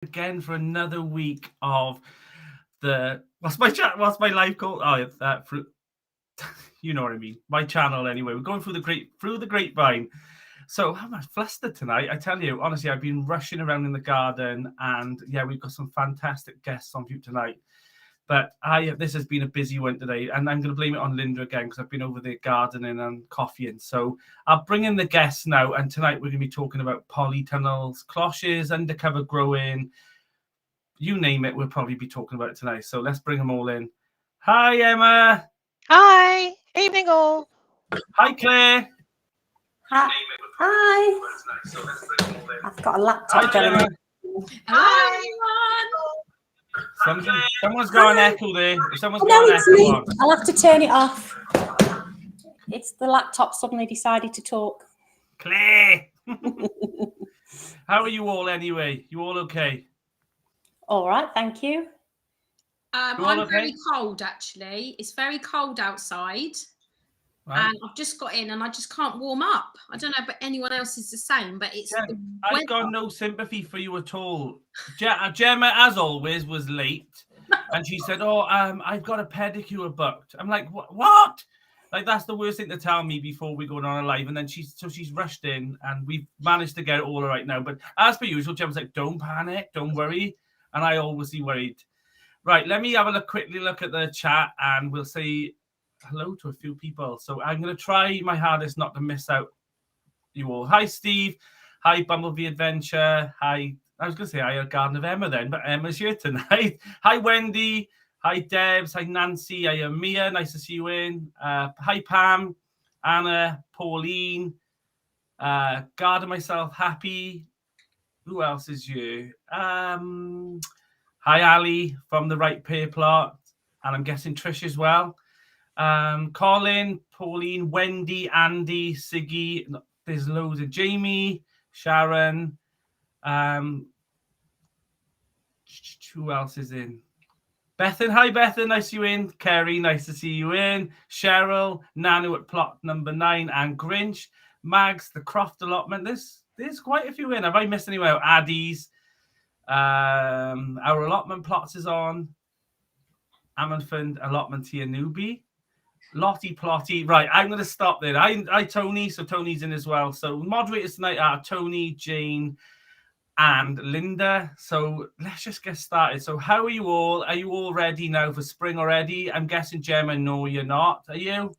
again for another week of the what's my live called? Oh, it's that fruit. You know what I mean. My channel anyway. We're going through the grapevine. So I'm flustered tonight. I tell you, honestly, I've been rushing around in the garden, and yeah, we've got some fantastic guests on view tonight. But this has been a busy one today, and I'm going to blame it on Linda again because I've been over there gardening and coffeeing. So I'll bring in the guests now, and tonight we're going to be talking about polytunnels, cloches, undercover growing, you name it. We'll probably be talking about it tonight. So let's bring them all in. Hi, Emma. Hi, evening all. Hi, Claire. Hi. I've got a laptop going on. Hi, everyone. Someone's got an echo there. Someone's No, got an it's echo me. on. I'll have to turn it off. It's the laptop suddenly decided to talk. Claire. How are you all anyway? You all okay? All right, thank you. I'm very cold, actually. It's very cold outside. Right. And I've just got in and I just can't warm up. I don't know if anyone else is the same, but it's... Yeah, I've got no sympathy for you at all. Gemma, as always, was late. And she said, I've got a pedicure booked. I'm like, what? Like, that's the worst thing to tell me before we go on a live. And then she's rushed in and we've managed to get it all right now. But as per usual, Gemma's like, don't panic, don't worry. And I always be worried. Right, let me have a quickly look at the chat and we'll say hello to a few people. So I'm going to try my hardest not to miss out you all. Hi, Steve. Hi, Bumblebee Adventure. Hi. I was going to say hi, Garden of Emma then, but Emma's here tonight. Hi, Wendy. Hi, Debs. Hi, Nancy. Hi, Mia. Nice to see you in. Hi, Pam. Anna. Pauline. Garden Myself. Happy. Who else is here? Hi, Ali from the Right Pear Plot. And I'm guessing Trish as well. Colin, Pauline, Wendy, Andy, Siggy. There's loads of Jamie, Sharon. Who else is in? Bethan. Hi, Bethan. Nice to see you in. Kerry. Nice to see you in. Cheryl. Nanu at plot number 9. And Grinch. Mags. The Croft allotment. There's quite a few in. Have I missed anywhere? Addies. Our allotment plots is on. Amundfund allotment here, newbie. Lottie Plotty. Right, I'm going to stop there. I Tony, so Tony's in as well. So moderators tonight are Tony, Jane, and Linda. So let's just get started. So how are you all? Are you all ready now for spring already? I'm guessing, Gemma, no, you're not. Are you?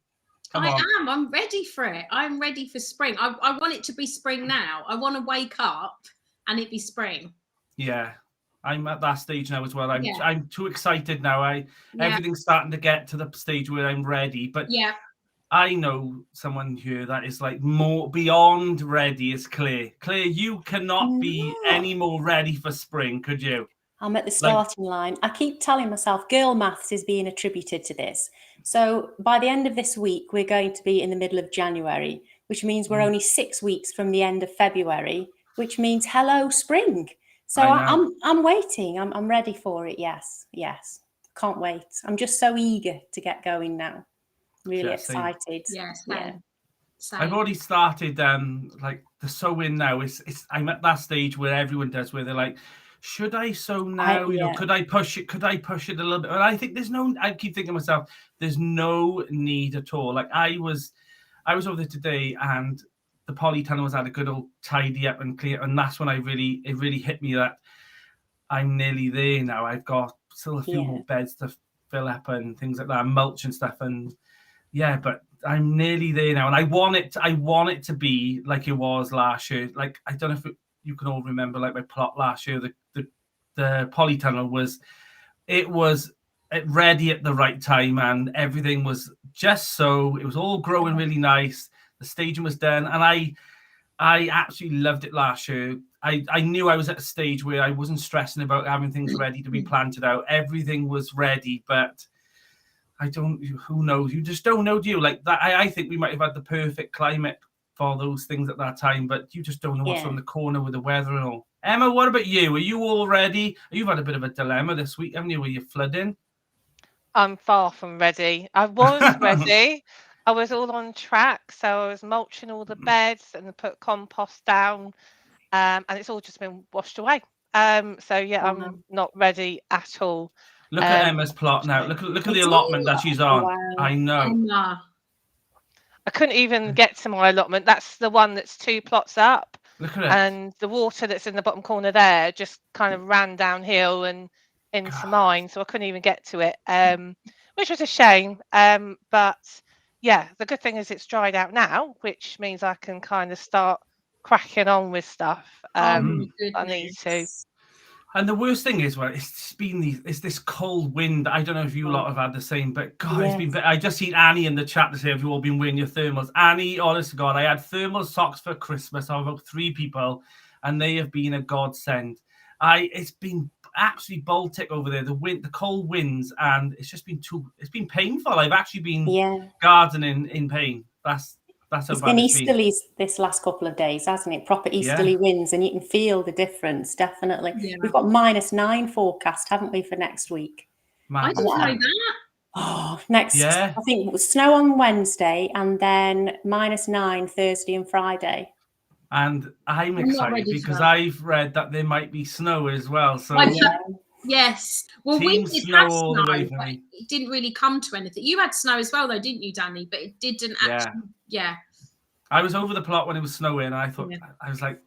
I am. I'm ready for it. I'm ready for spring. I want it to be spring now. I want to wake up and it be spring. Yeah. I'm at that stage now as well. I'm too excited now. Everything's starting to get to the stage where I'm ready. But I know someone here that is like more beyond ready is Claire. Claire, you cannot be any more ready for spring, could you? I'm at the starting line. I keep telling myself girl maths is being attributed to this. So by the end of this week, we're going to be in the middle of January, which means we're only 6 weeks from the end of February, which means hello spring. So I'm waiting. I'm ready for it. Yes. Can't wait. I'm just so eager to get going now. Really excited. Yes. Yeah. I've already started like the sewing now. I'm at that stage where everyone does, where they're like, should I sew now? You know, could I push it? Could I push it a little bit? And I think I keep thinking to myself, there's no need at all. Like I was over there today and the polytunnels had a good old tidy up and clear, and that's when it really hit me that I'm nearly there now. I've got still a few more beds to fill up and things like that, mulch and stuff, and but I'm nearly there now, and I want it to be like it was last year. Like I don't know if you can all remember, like my plot last year, the polytunnel was ready at the right time, and everything was just so. It was all growing really nice. The staging was done, and I absolutely loved it last year. I knew I was at a stage where I wasn't stressing about having things ready to be planted out. Everything was ready, but who knows? You just don't know, do you? Like that, I think we might have had the perfect climate for those things at that time, but you just don't know what's on the corner with the weather and all. Emma, what about you? Are you all ready? You've had a bit of a dilemma this week, haven't you, where you're flooding? I'm far from ready. I was ready. I was all on track, so I was mulching all the beds and put compost down, and it's all just been washed away. So yeah, I'm not ready at all. Look at Emma's plot now. Look at the allotment that she's on. Wow. I know. Emma. I couldn't even get to my allotment. That's the one that's 2 plots up. Look at it. And the water that's in the bottom corner there just kind of ran downhill and into mine, so I couldn't even get to it, which was a shame. But yeah, the good thing is it's dried out now, which means I can kind of start cracking on with stuff. I need to. And the worst thing is, well, it's this cold wind. I don't know if you lot have had the same, but God, it's been. I just seen Annie in the chat to say, have you all been wearing your thermals? Annie, honest to God, I had thermal socks for Christmas. I have about 3 people, and they have been a godsend. It's been absolutely Baltic over there. The cold winds, and it's just been it's been painful. I've actually been gardening in pain. It's been easterlies this last couple of days, hasn't it? Proper easterly winds, and you can feel the difference, definitely. Yeah. We've got -9 forecast, haven't we, for next week? I didn't know that. Oh, I think it was snow on Wednesday, and then -9 Thursday and Friday. And I'm excited because I've read that there might be snow as well. So yes, well, we did have snow, but it didn't really come to anything. You had snow as well, though, didn't you, Danny? But it didn't actually. Yeah. I was over the plot when it was snowing, and I thought I was like,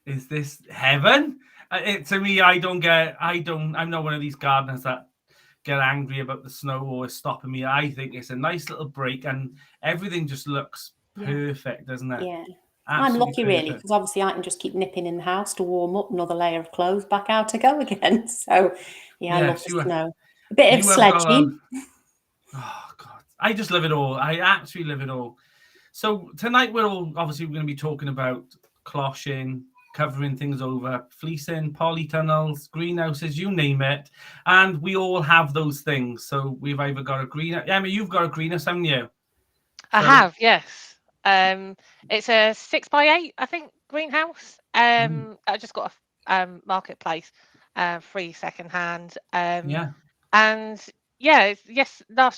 "Is this heaven?" To me, I'm not one of these gardeners that get angry about the snow or is stopping me. I think it's a nice little break, and everything just looks perfect, doesn't it? Yeah. Absolutely, I'm lucky, really, because obviously I can just keep nipping in the house to warm up, another layer of clothes, back out to go again. So, I love the snow. A bit of sledging. Oh, God. I just love it all. I absolutely love it all. So tonight we're going to be talking about cloching, covering things over, fleecing, polytunnels, greenhouses, you name it. And we all have those things. So we've either got a greenhouse. Emma, you've got a greenhouse, haven't you? I have, yes. It's a 6x8, I think, greenhouse. I just got a marketplace, free secondhand. And last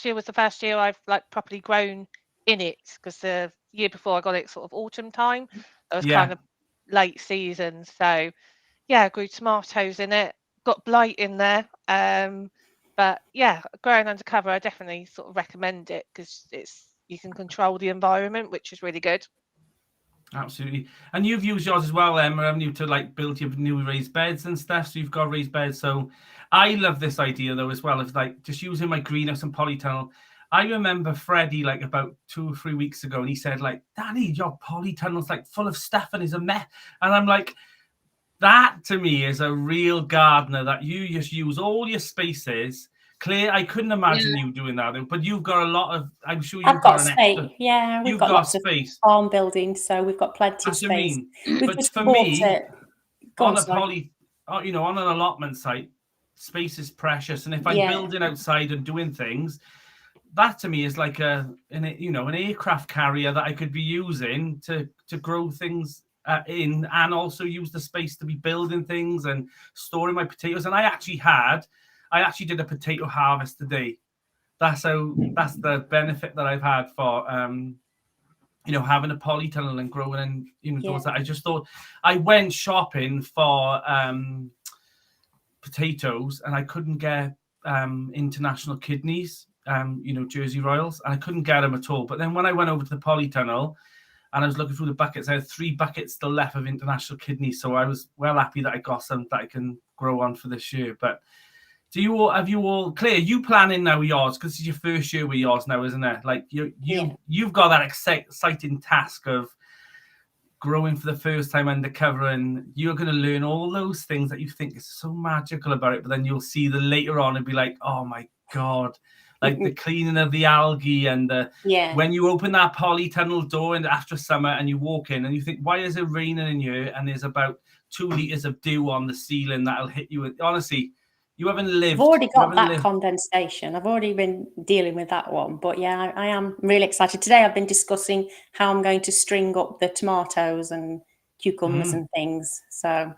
year was the first year I've properly grown in it, because the year before I got it sort of autumn time. It was kind of late season. So I grew tomatoes in it, got blight in there. But growing undercover, I definitely sort of recommend it, because you can control the environment, which is really good. Absolutely. And you've used yours as well, Emma, haven't you, to build your new raised beds and stuff? So you've got raised beds. So I love this idea, though, as well, of just using my greenhouse and polytunnel. I remember Freddie about 2 or 3 weeks ago, and he said, Danny, your polytunnel's full of stuff and is a mess. And I'm like, that to me is a real gardener, that you just use all your spaces. Claire, I couldn't imagine you doing that, but you've got a lot of. I'm sure you've got space. Extra, we've got lots space. Of farm buildings, so we've got plenty of space. But for me, on an allotment site, space is precious, and if I'm building outside and doing things, that to me is like an aircraft carrier that I could be using to grow things in, and also use the space to be building things and storing my potatoes. And I actually did a potato harvest today. That's the benefit that I've had for having a polytunnel and growing and those that I just thought. I went shopping for potatoes, and I couldn't get international kidneys, Jersey Royals, and I couldn't get them at all. But then when I went over to the polytunnel and I was looking through the buckets, I had 3 buckets still left of international kidneys. So I was well happy that I got some that I can grow on for this year. But have you all, Claire, you planning now yours, because it's your first year with yours now, isn't it? You've got that exciting task of growing for the first time undercover, and you're going to learn all those things that you think is so magical about it, but then you'll see later on and be like, oh my God, the cleaning of the algae and when you open that polytunnel door after summer and you walk in and you think, why is it raining in here? And there's about 2 liters of dew on the ceiling that'll hit you. Honestly, you haven't lived. I've already got that condensation. I've already been dealing with that one. But I am really excited. Today I've been discussing how I'm going to string up the tomatoes and cucumbers and things. So,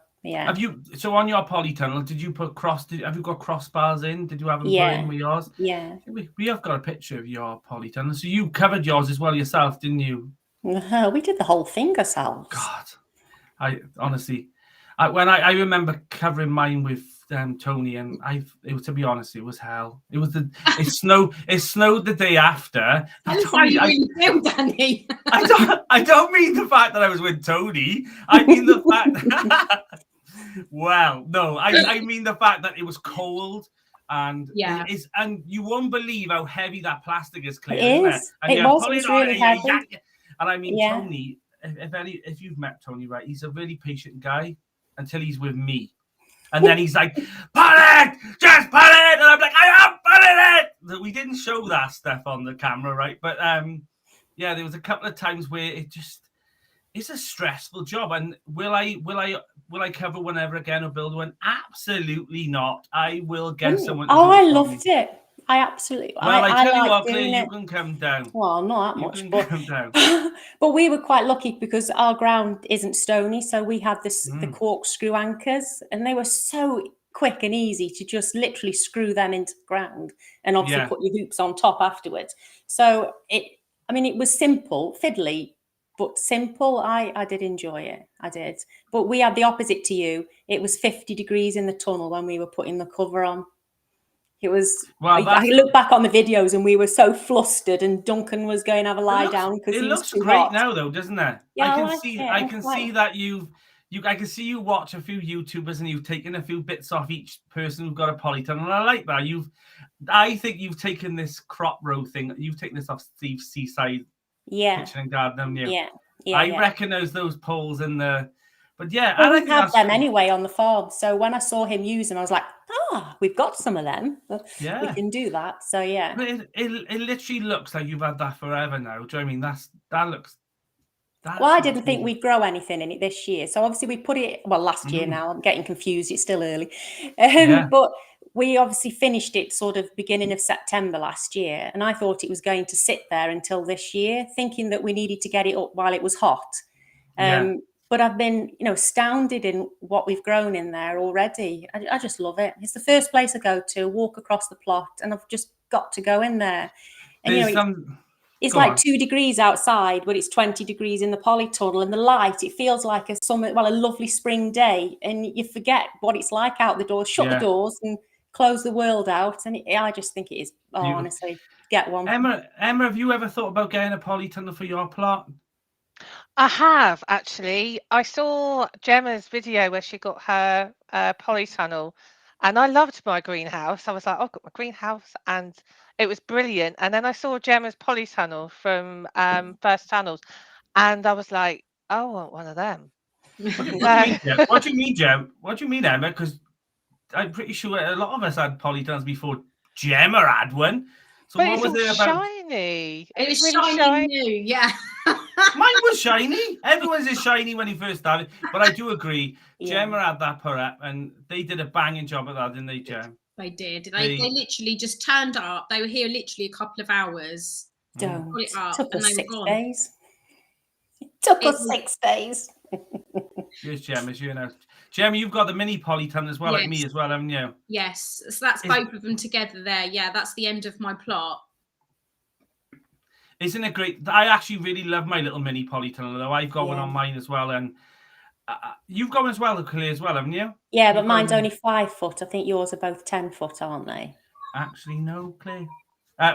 So on your polytunnel, did you put have you got crossbars in? Did you have them put in with yours? Yeah. We have got a picture of your polytunnel. So you covered yours as well yourself, didn't you? We did the whole thing ourselves. God, I honestly... When I remember covering mine with Tony, and to be honest, it was hell. It snowed the day after. That's how you really feel, Danny. I don't mean the fact that I was with Tony. I mean the fact well, no, I mean the fact that it was cold. And and you won't believe how heavy that plastic is, Clare, isn't it? And it was really heavy. And I mean, Tony, if you've met Tony, right, he's a really patient guy until he's with me. And then he's like, put it! Just put it! And I'm like, I am putting it! We didn't show that stuff on the camera, right? But there was a couple of times where it's a stressful job. And will I cover one ever again or build one? Absolutely not. I will get someone. I loved it. I absolutely. Well, I tell you what, Clare, you can come down. Well, not that much, but but we were quite lucky because our ground isn't stony, so we had the corkscrew anchors, and they were so quick and easy to just literally screw them into the ground, and obviously put your hoops on top afterwards. So it was simple, fiddly, but simple. I did enjoy it. I did. But we had the opposite to you. It was 50 degrees in the tunnel when we were putting the cover on. It was. Well, I look back on the videos and we were so flustered, and Duncan was going to have a lie down because it looks great now, though, doesn't it? Yeah, I can see that I can see you watch a few YouTubers and you've taken a few bits off each person who's got a polytunnel, and I like that. I think you've taken this crop row thing. You've taken this off Steve's Seaside Kitchen and Garden, haven't you? Yeah. I recognise those poles in the. But I think have them anyway on the farm. So when I saw him use them, I was like, we've got some of them. Yeah, we can do that. So yeah, it literally looks like you've had that forever now. Do you know what I mean? That looks. Well, I didn't think we'd grow anything in it this year. So obviously we put it last year. Now I'm getting confused. It's still early, but we obviously finished it sort of beginning of September last year, and I thought it was going to sit there until this year, thinking that we needed to get it up while it was hot. But I've been, astounded in what we've grown in there already. I just love it. It's the first place I go to, walk across the plot, and I've just got to go in there. And it's like 2 degrees outside, but it's 20 degrees in the polytunnel, and the light, it feels like a lovely spring day, and you forget what it's like out the doors. Shut the doors and close the world out, and I just think it is. Honestly, get one. Emma, have you ever thought about getting a polytunnel for your plot? I have, actually. I saw Gemma's video where she got her polytunnel, and I loved my greenhouse. I was like, I've got my greenhouse, and it was brilliant. And then I saw Gemma's polytunnel from First Tunnels, and I was like, I want one of them. What do you mean, Gem? What do you mean, Emma? Because I'm pretty sure a lot of us had polytunnels before Gemma had one. So but what was it about? Shiny. It was really shiny new, yeah. Mine was shiny. Everyone's is shiny when he first started. But I do agree. Gemma had that per app, and they did a banging job at that, didn't they, Gem? They did. They literally just turned up. They were here literally a couple of hours. Don't. It took us 6 days. It took us 6 days. Here's Gemma. Gemma, you've got the mini polytunnel as well, like me as well, haven't you? Yes. So that's both of them together there. Yeah, that's the end of my plot. Isn't it great? I actually really love my little mini polytunnel, though. I've got one on mine as well, and you've got one as well, Clare, as well, haven't you? Yeah, but mine's only 5 foot. I think yours are both 10 foot, aren't they? Actually, no, Clare.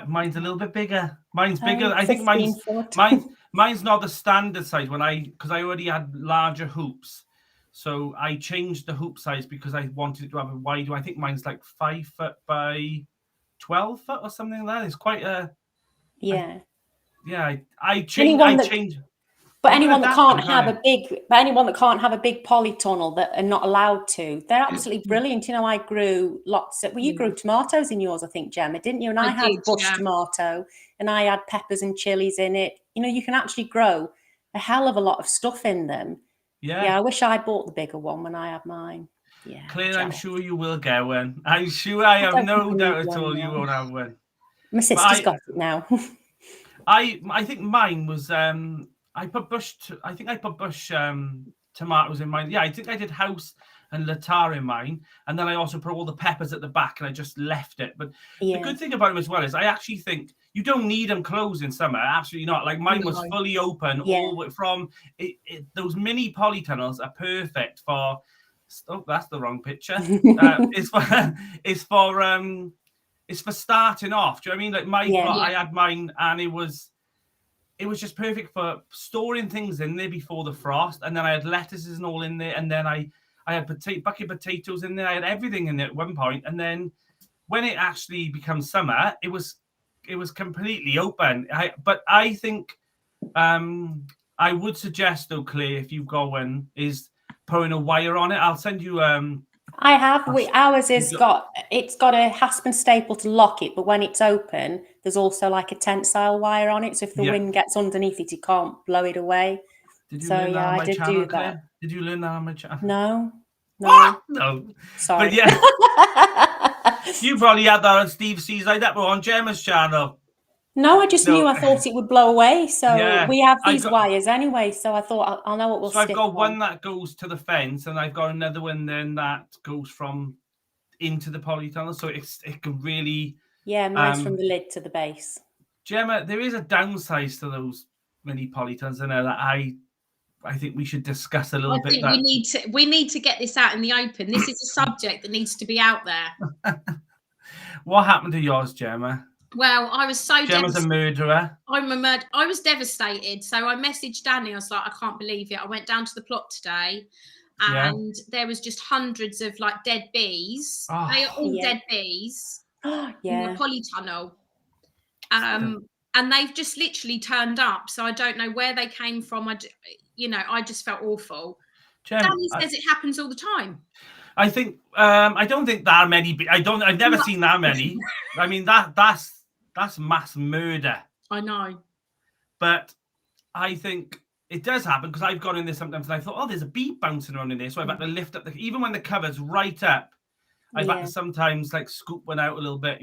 Mine's a little bit bigger. Mine's bigger. I think mine's not the standard size because I already had larger hoops. So I changed the hoop size because I wanted it to have a wider. I think mine's like 5 foot by 12 foot or something like that. It's quite a I changed. But anyone that can't have a big polytunnel that are not allowed to, they're absolutely brilliant. I grew lots of. Well, you grew tomatoes in yours, I think, Gemma, didn't you? And I had bush tomato, and I had peppers and chilies in it. You can actually grow a hell of a lot of stuff in them. Yeah, I wish I bought the bigger one when I had mine. Yeah, Clare, I'm sure you will get one. I'm sure. I have no doubt at all you won't have one. My sister's got it now. I think mine was I put bush tomatoes in mine. Yeah, I think I did house and latar in mine, and then I also put all the peppers at the back, and I just left it. But the good thing about them as well is I actually think you don't need them closed in summer. Absolutely not. Like mine was fully open all the way from those mini polytunnels are perfect for Oh, that's the wrong picture. It's for starting off. Do you know what I mean? Like my plot, I had mine, and it was just perfect for storing things in there before the frost. And then I had lettuces and all in there, and then I had bucket potatoes in there. I had everything in there at one point, and then when it actually becomes summer, it was completely open. But I think I would suggest though, Claire, if you've got one, is putting a wire on it. I'll send you I have. Ours it's got a hasp and staple to lock it, but when it's open, there's also like a tensile wire on it. So if the wind gets underneath it, you can't blow it away. Did you learn that on my channel, Claire? Did you learn that on my channel? No. What? No. Sorry. But yeah. You probably had that on Steve C's like that, but on Gemma's channel. No, I just knew. I thought it would blow away. So we have these wires anyway. So I thought I'll know what we'll. So I've got one that goes to the fence, and I've got another one then that goes from into the polytunnel. So it can really. Yeah, mine's from the lid to the base. Gemma, there is a downside to those mini polytunnels, and that I think we should discuss a little bit. I think we need to get this out in the open. This is a subject that needs to be out there. What happened to yours, Gemma? Well, I was so Gemma's a murderer. I'm a murderer. I was devastated. So I messaged Danny. I was like, I can't believe it. I went down to the plot today, and there was just hundreds of like dead bees. Oh, they are all dead bees in the polytunnel. And they've just literally turned up. So I don't know where they came from. I just felt awful. Danny says it happens all the time. I think I don't think that many. I've never seen that many. I mean that's mass murder. I know. But I think it does happen because I've gone in there sometimes and I thought, oh, there's a bee bouncing around in there, so I've had to lift up even when the cover's right up. I've had to sometimes like scoop one out a little bit.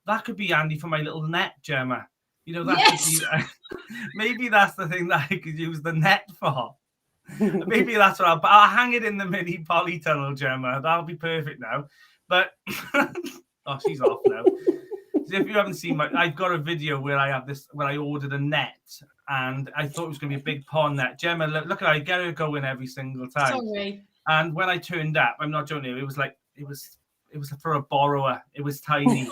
That could be handy for my little net, Gemma. That could be, maybe that's the thing that I could use the net for. Maybe that's what I'll hang it in the mini polytunnel, Gemma. That'll be perfect now. But oh, she's off now. So if you haven't seen I've got a video where I ordered a net and I thought it was going to be a big pond net. Gemma, look at her, I get her going every single time. Sorry. And when I turned up, I'm not joking, it was for a borrower. It was tiny.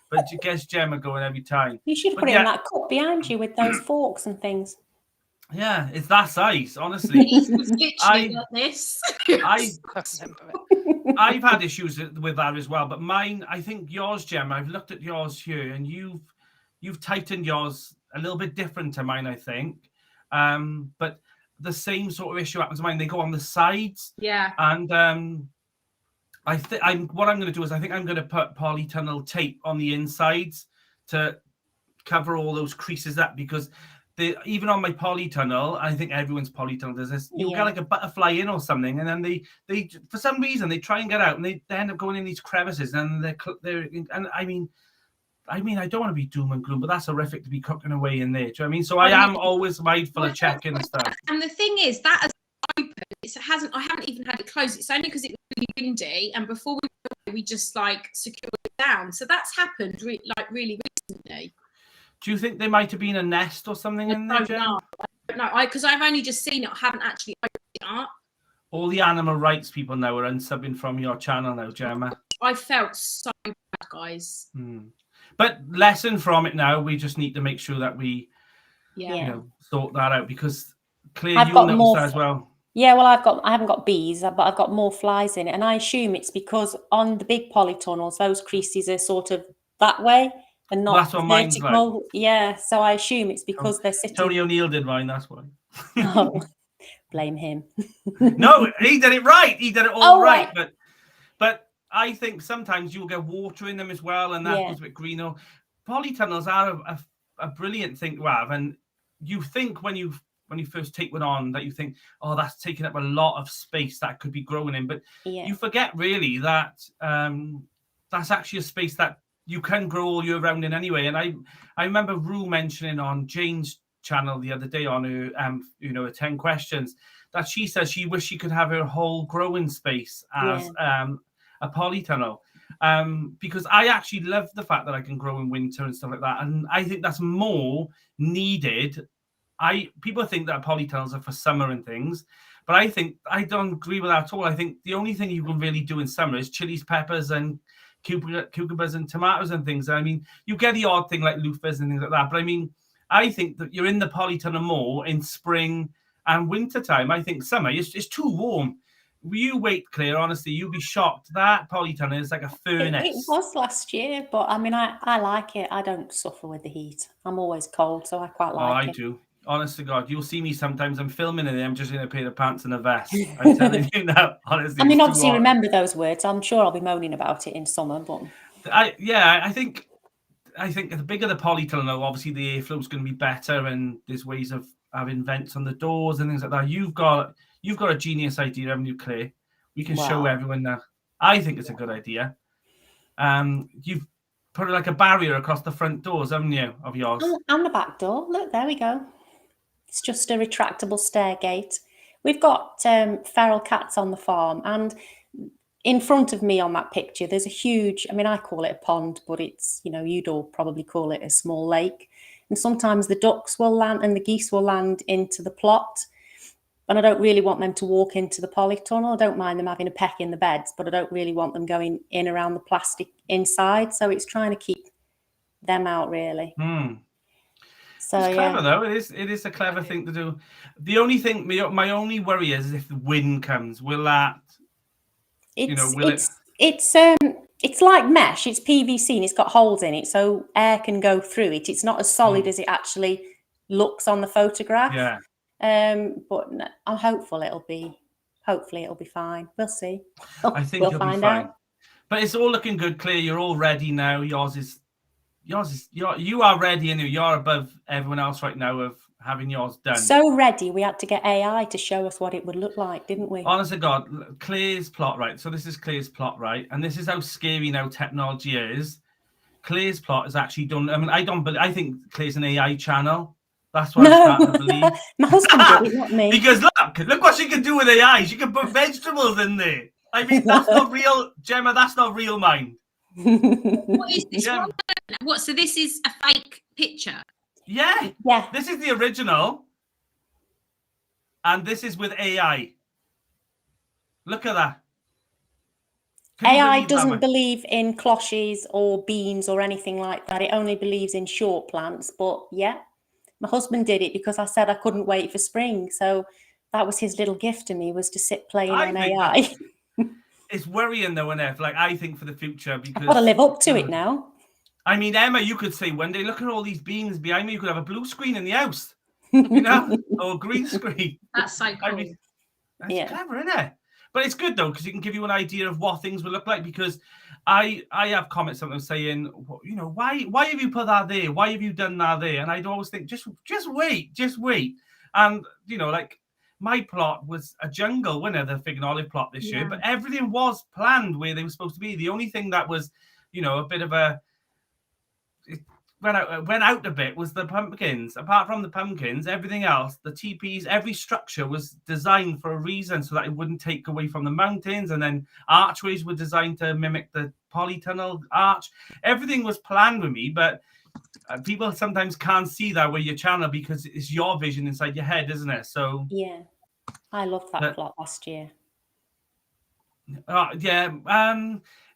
But you guess Gemma going every time. You should put it in that cup behind you with those forks and things. Yeah, it's that size, honestly. Literally like this. I've had issues with that as well, but mine, I think yours, Gemma, I've looked at yours here, and you've tightened yours a little bit different to mine, I think. But the same sort of issue happens to mine. They go on the sides. Yeah. And what I'm going to do is I think I'm going to put polytunnel tape on the insides to cover all those creases up, because even on my polytunnel, I think everyone's polytunnel does this. You get like a butterfly in or something, and then they for some reason they try and get out, and they end up going in these crevices, and they're and I mean I don't want to be doom and gloom, but that's horrific to be cooking away in there. Do you know what I mean? So I am always mindful of checking and stuff. And the thing is, that has opened. I haven't even had it closed. It's only because it was really windy, and before we just like secured it down. So that's happened really recently. Do you think there might have been a nest or something in there, Jen? No, because I've only just seen it. I haven't actually opened it up. All the animal rights people now are unsubbing from your channel now, Gemma. I felt so bad, guys. But lesson from it now, we just need to make sure that we sort that out, because Claire, you'll notice that as well. Yeah, well, I haven't got bees, but I've got more flies in it. And I assume it's because on the big polytunnels, those creases are sort of that way and not vertical. Like. Yeah, so I assume it's because they're sitting. Tony O'Neill did mine, that's why. Oh, blame him. No, he did it right. He did it all right. But I think sometimes you'll get water in them as well, and that goes a bit greener. Polytunnels are a brilliant thing to have, and you think when you first take one on that you think, oh, that's taking up a lot of space that could be growing in, but you forget really that that's actually a space that you can grow all year round in anyway. And I remember Rue mentioning on Jane's channel the other day on her her 10 questions that she says she wished she could have her whole growing space as a polytunnel, because I actually love the fact that I can grow in winter and stuff like that, and I think that's more needed. People think that polytunnels are for summer and things, But I think I don't agree with that at all. I think the only thing you can really do in summer is chilies, peppers, and cucumbers and tomatoes and things. I mean, you get the odd thing like loofahs and things like that. But I mean, I think that you're in the polytunnel more in spring and winter time. I think summer it's too warm. You wait, Claire, honestly, you'll be shocked. That polytunnel is like a furnace. It was last year, but I mean, I like it. I don't suffer with the heat. I'm always cold, so I quite like it. I do. Honest to God, you'll see me sometimes. I'm filming and I'm just in a pair of pants and a vest. I'm telling you now, honestly. I mean, obviously, remember those words. I'm sure I'll be moaning about it in summer, but I think the bigger the polytunnel, obviously the airflow is going to be better, and there's ways of having vents on the doors and things like that. You've got a genius idea, haven't you, Claire? We can show everyone now. I think it's a good idea. You've put like a barrier across the front doors, haven't you, of yours? And the back door. Look, there we go. It's just a retractable stair gate. We've got feral cats on the farm, and in front of me on that picture, there's a huge, I mean, I call it a pond, but it's, you'd all probably call it a small lake. And sometimes the ducks will land and the geese will land into the plot. And I don't really want them to walk into the polytunnel. I don't mind them having a peck in the beds, but I don't really want them going in around the plastic inside. So it's trying to keep them out, really. So it's clever, though. It is a clever thing to do. The only thing, my only worry is if the wind comes, will that, it's like mesh. It's PVC and it's got holes in it, so air can go through it. It's not as solid as it actually looks on the photograph. Yeah. But I'm hopeful hopefully it'll be fine. We'll see. I think we'll you'll find be fine. out. But it's all looking good, Claire. You're all ready now. You are ready, and you're above everyone else right now of having yours done. So ready, we had to get AI to show us what it would look like, didn't we? Honest to God, Claire's plot, right? So this is Claire's plot, right? And this is how scary now technology is. Claire's plot is actually done. I mean, I think Claire's an AI channel. That's what I'm starting to believe. My husband did it, not me. Because look what she can do with AI. She can put vegetables in there. I mean, that's not real, Gemma. That's not real mind. What is this one? What? So this is a fake picture? Yeah. Yeah. This is the original, and this is with AI. Look at that. AI doesn't believe in cloches or beans or anything like that. It only believes in short plants. But yeah, my husband did it because I said I couldn't wait for spring. So that was his little gift to me, was to sit playing on AI. It's worrying though, enough. Like, I think for the future, because I've got to live up to it now. I mean, Emma, you could say one day, look at all these beans behind me. You could have a blue screen in the house, or green screen. That's so cool. I mean, that's clever, isn't it? But it's good though, because it can give you an idea of what things will look like. Because I have comments sometimes saying, why have you put that there? Why have you done that there? And I'd always think, just wait. And like, my plot was a jungle, wasn't it? The Fig and Olive plot this year, but everything was planned where they were supposed to be. The only thing that was, a bit of it went out a bit was the pumpkins. Apart from the pumpkins, everything else, the teepees, every structure was designed for a reason so that it wouldn't take away from the mountains. And then archways were designed to mimic the polytunnel arch. Everything was planned with me, but people sometimes can't see that with your channel because it's your vision inside your head, isn't it? So yeah, I loved that plot last year. It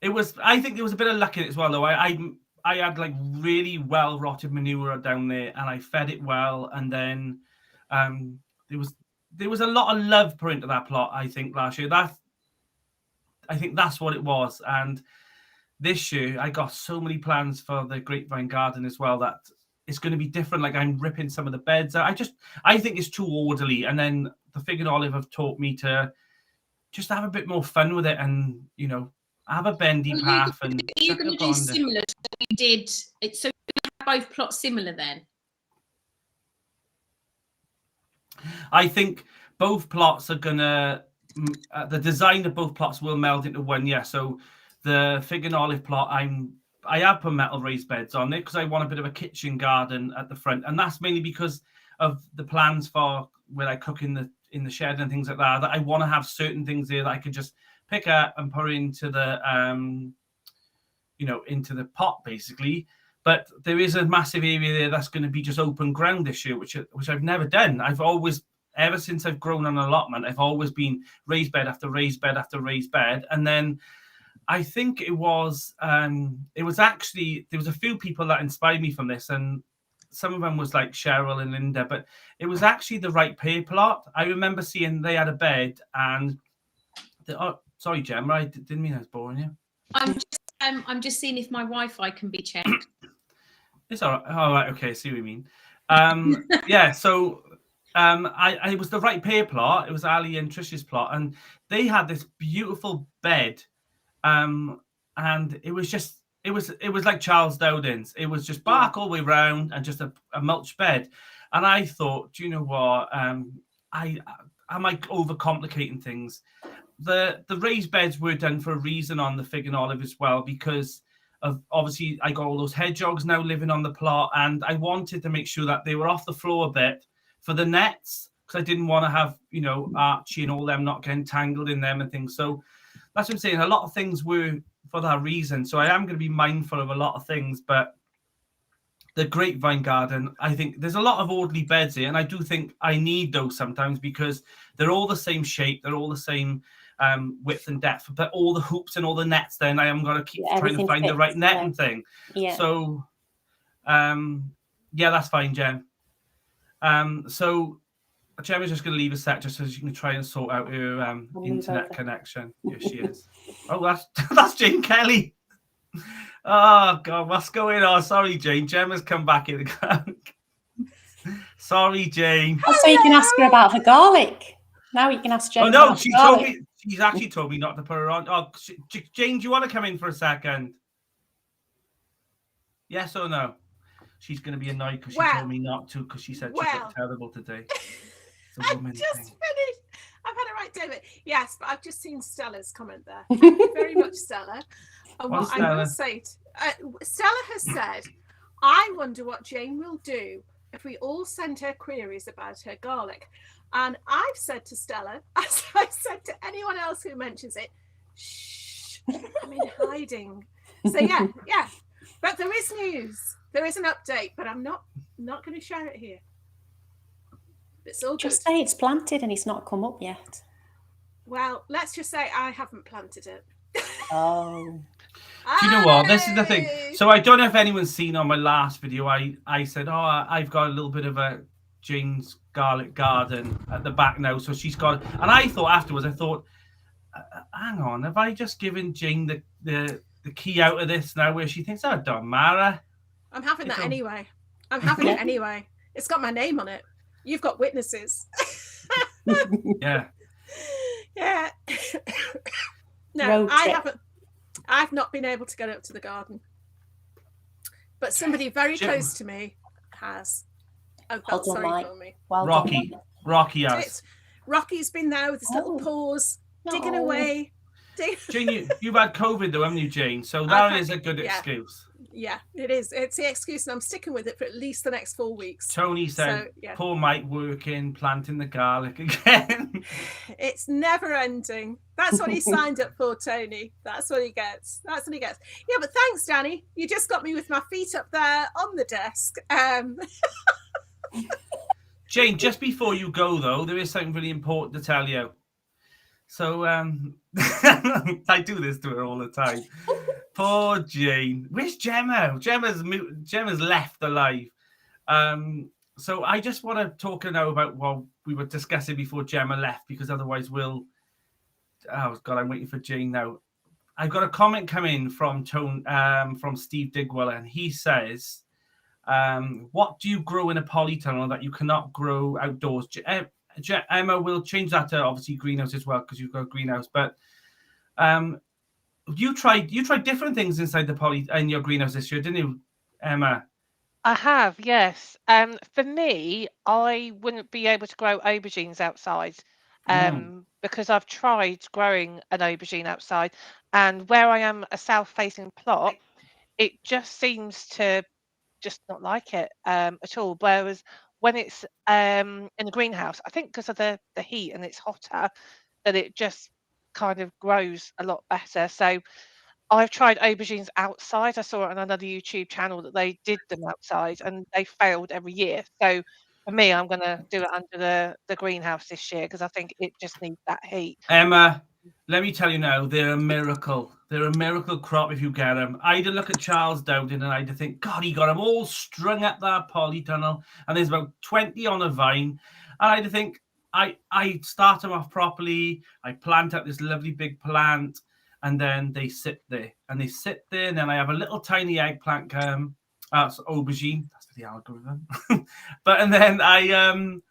was. I think there was a bit of luck in it as well, though. I had like really well rotted manure down there, and I fed it well. And then there was a lot of love put into that plot. I think last year I think that's what it was. And this year I got so many plans for the grapevine garden as well that it's going to be different. Like, I'm ripping some of the beds out. I think it's too orderly. And then the Fig and Olive have taught me to just have a bit more fun with it, and have a bendy path. And you're going to do similar to what you did. So you have both plots similar then? I think both plots are gonna. The design of both plots will meld into one. Yeah. So the Fig and Olive plot, I have put metal raised beds on it because I want a bit of a kitchen garden at the front, and that's mainly because of the plans for where I cook in the shed and things like that. That I want to have certain things there that I could just pick up and put into the into the pot basically. But there is a massive area there that's going to be just open ground this year, which I've never done. I've always ever since I've grown an allotment, I've always been raised bed after raised bed after raised bed. And then I think it was actually, there was a few people that inspired me from this, and some of them was like Cheryl and Linda, but it was actually the Right Pay plot. I remember seeing they had a bed, and sorry, Gemma, I didn't mean I was boring you. I'm just seeing if my Wi-Fi can be checked. It's all right. All right. Okay. I see what you mean. Yeah. So I was the Right Pay plot. It was Ali and Trish's plot, and they had this beautiful bed, and it was just it was like Charles Dowden's. It was just bark all the way round and just a mulch bed. And I thought, do you know what? I am I overcomplicating things? The raised beds were done for a reason on the Fig and Olive as well, because of obviously I got all those hedgehogs now living on the plot, and I wanted to make sure that they were off the floor a bit for the nets, because I didn't want to have, you know, Archie and all them not getting tangled in them and things. So that's what I'm saying. A lot of things were for that reason. So I am going to be mindful of a lot of things, but the grapevine garden, I think there's a lot of orderly beds here, and I do think I need those sometimes because they're all the same shape, they're all the same width and depth, but all the hoops and all the nets, then I am going to keep trying to find the right net and thing. Yeah. So yeah, that's fine, Jem. So Gemma's just going to leave a sec just so she can try and sort out her internet connection. Here she is. Oh, that's Jane Kelly. Oh God, what's going on? Sorry, Jane. Gemma's come back in again. Sorry, Jane. Oh, so you can ask her about her garlic. Now you can ask Jane. Oh no, she told me. She's actually told me not to put her on. Oh, Jane, do you want to come in for a second? Yes or no? She's going to be annoyed because she told me not to, because she said she looked terrible today. I've just finished. I've had a right day of it. Yes, but I've just seen Stella's comment there. Thank you very much, Stella. And what I will say, Stella has said, I wonder what Jane will do if we all send her queries about her garlic. And I've said to Stella, as I said to anyone else who mentions it, shh, I'm in hiding. So yeah. But there is news. There is an update, but I'm not going to share it here. It's all just say it's planted and it's not come up yet. Well, let's just say I haven't planted it. Oh. Do you know what? This is the thing. So I don't know if anyone's seen on my last video, I said, oh, I've got a little bit of a Jane's garlic garden at the back now. So she's got, and I thought afterwards, hang on, have I just given Jane the key out of this now where she thinks, oh, it don't matter. I'm having that anyway. I'm having it anyway. It's got my name on it. You've got witnesses. Yeah. Yeah. No, I've not been able to get up to the garden. But somebody very close to me has. Oh, felt sorry for me. Well Rocky has. Rocky's been there with his little paws, digging away. Jane, you've had COVID though, haven't you, Jane? So that is a good excuse. Yeah, it is. It's the excuse, and I'm sticking with it for at least the next 4 weeks. Tony said, poor Mike working, planting the garlic again. It's never ending. That's what he signed up for, Tony. That's what he gets. That's what he gets. Yeah, but thanks, Danny. You just got me with my feet up there on the desk. Jane, just before you go, though, there is something really important to tell you. So I do this to her all the time. Poor Jane. Where's Gemma? Gemma's left alive. So I just want to talk now about what we were discussing before Gemma left, because otherwise we'll. Oh God, I'm waiting for Jane now. I've got a comment come in from Steve Digwell, and he says, "What do you grow in a polytunnel that you cannot grow outdoors?" Emma will change that to obviously greenhouse as well, because you've got a greenhouse. But you tried different things inside in your greenhouse this year, didn't you, Emma? I have, yes. For me, I wouldn't be able to grow aubergines outside because I've tried growing an aubergine outside, and where I am a south-facing plot, it just seems to just not like it at all. Whereas when it's in the greenhouse, I think because of the heat and it's hotter, that it just kind of grows a lot better. So I've tried aubergines outside. I saw it on another YouTube channel that they did them outside and they failed every year. So for me, I'm going to do it under the greenhouse this year because I think it just needs that heat. Emma, let me tell you now, they're a miracle. They're a miracle crop if you get them. I'd look at Charles Dowden and I'd think, God, he got them all strung up that polytunnel, and there's about 20 on a vine. And I'd think, I start them off properly. I plant up this lovely big plant, and then they sit there. And then I have a little tiny eggplant come. That's aubergine. That's the algorithm. And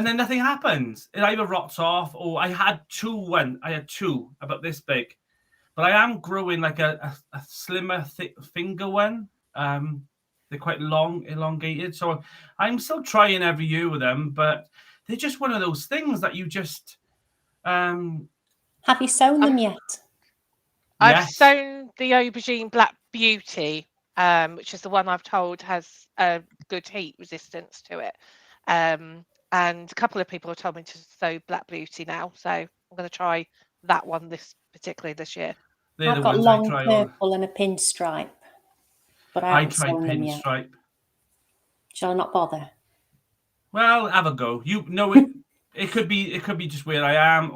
then nothing happens. It either rots off, or I had two about this big. But I am growing like a slimmer, thick finger one. They're quite long, elongated. So I'm still trying every year with them, but they're just one of those things that you just... Have you sown them yet? I've sown the aubergine Black Beauty, which is the one I've told has a good heat resistance to it. And a couple of people have told me to sow Black Beauty now. So I'm going to try that one particularly this year. I've got long purple and a pinstripe, but I haven't sown them yet. Shall I not bother? Well, have a go. It could be just where I am,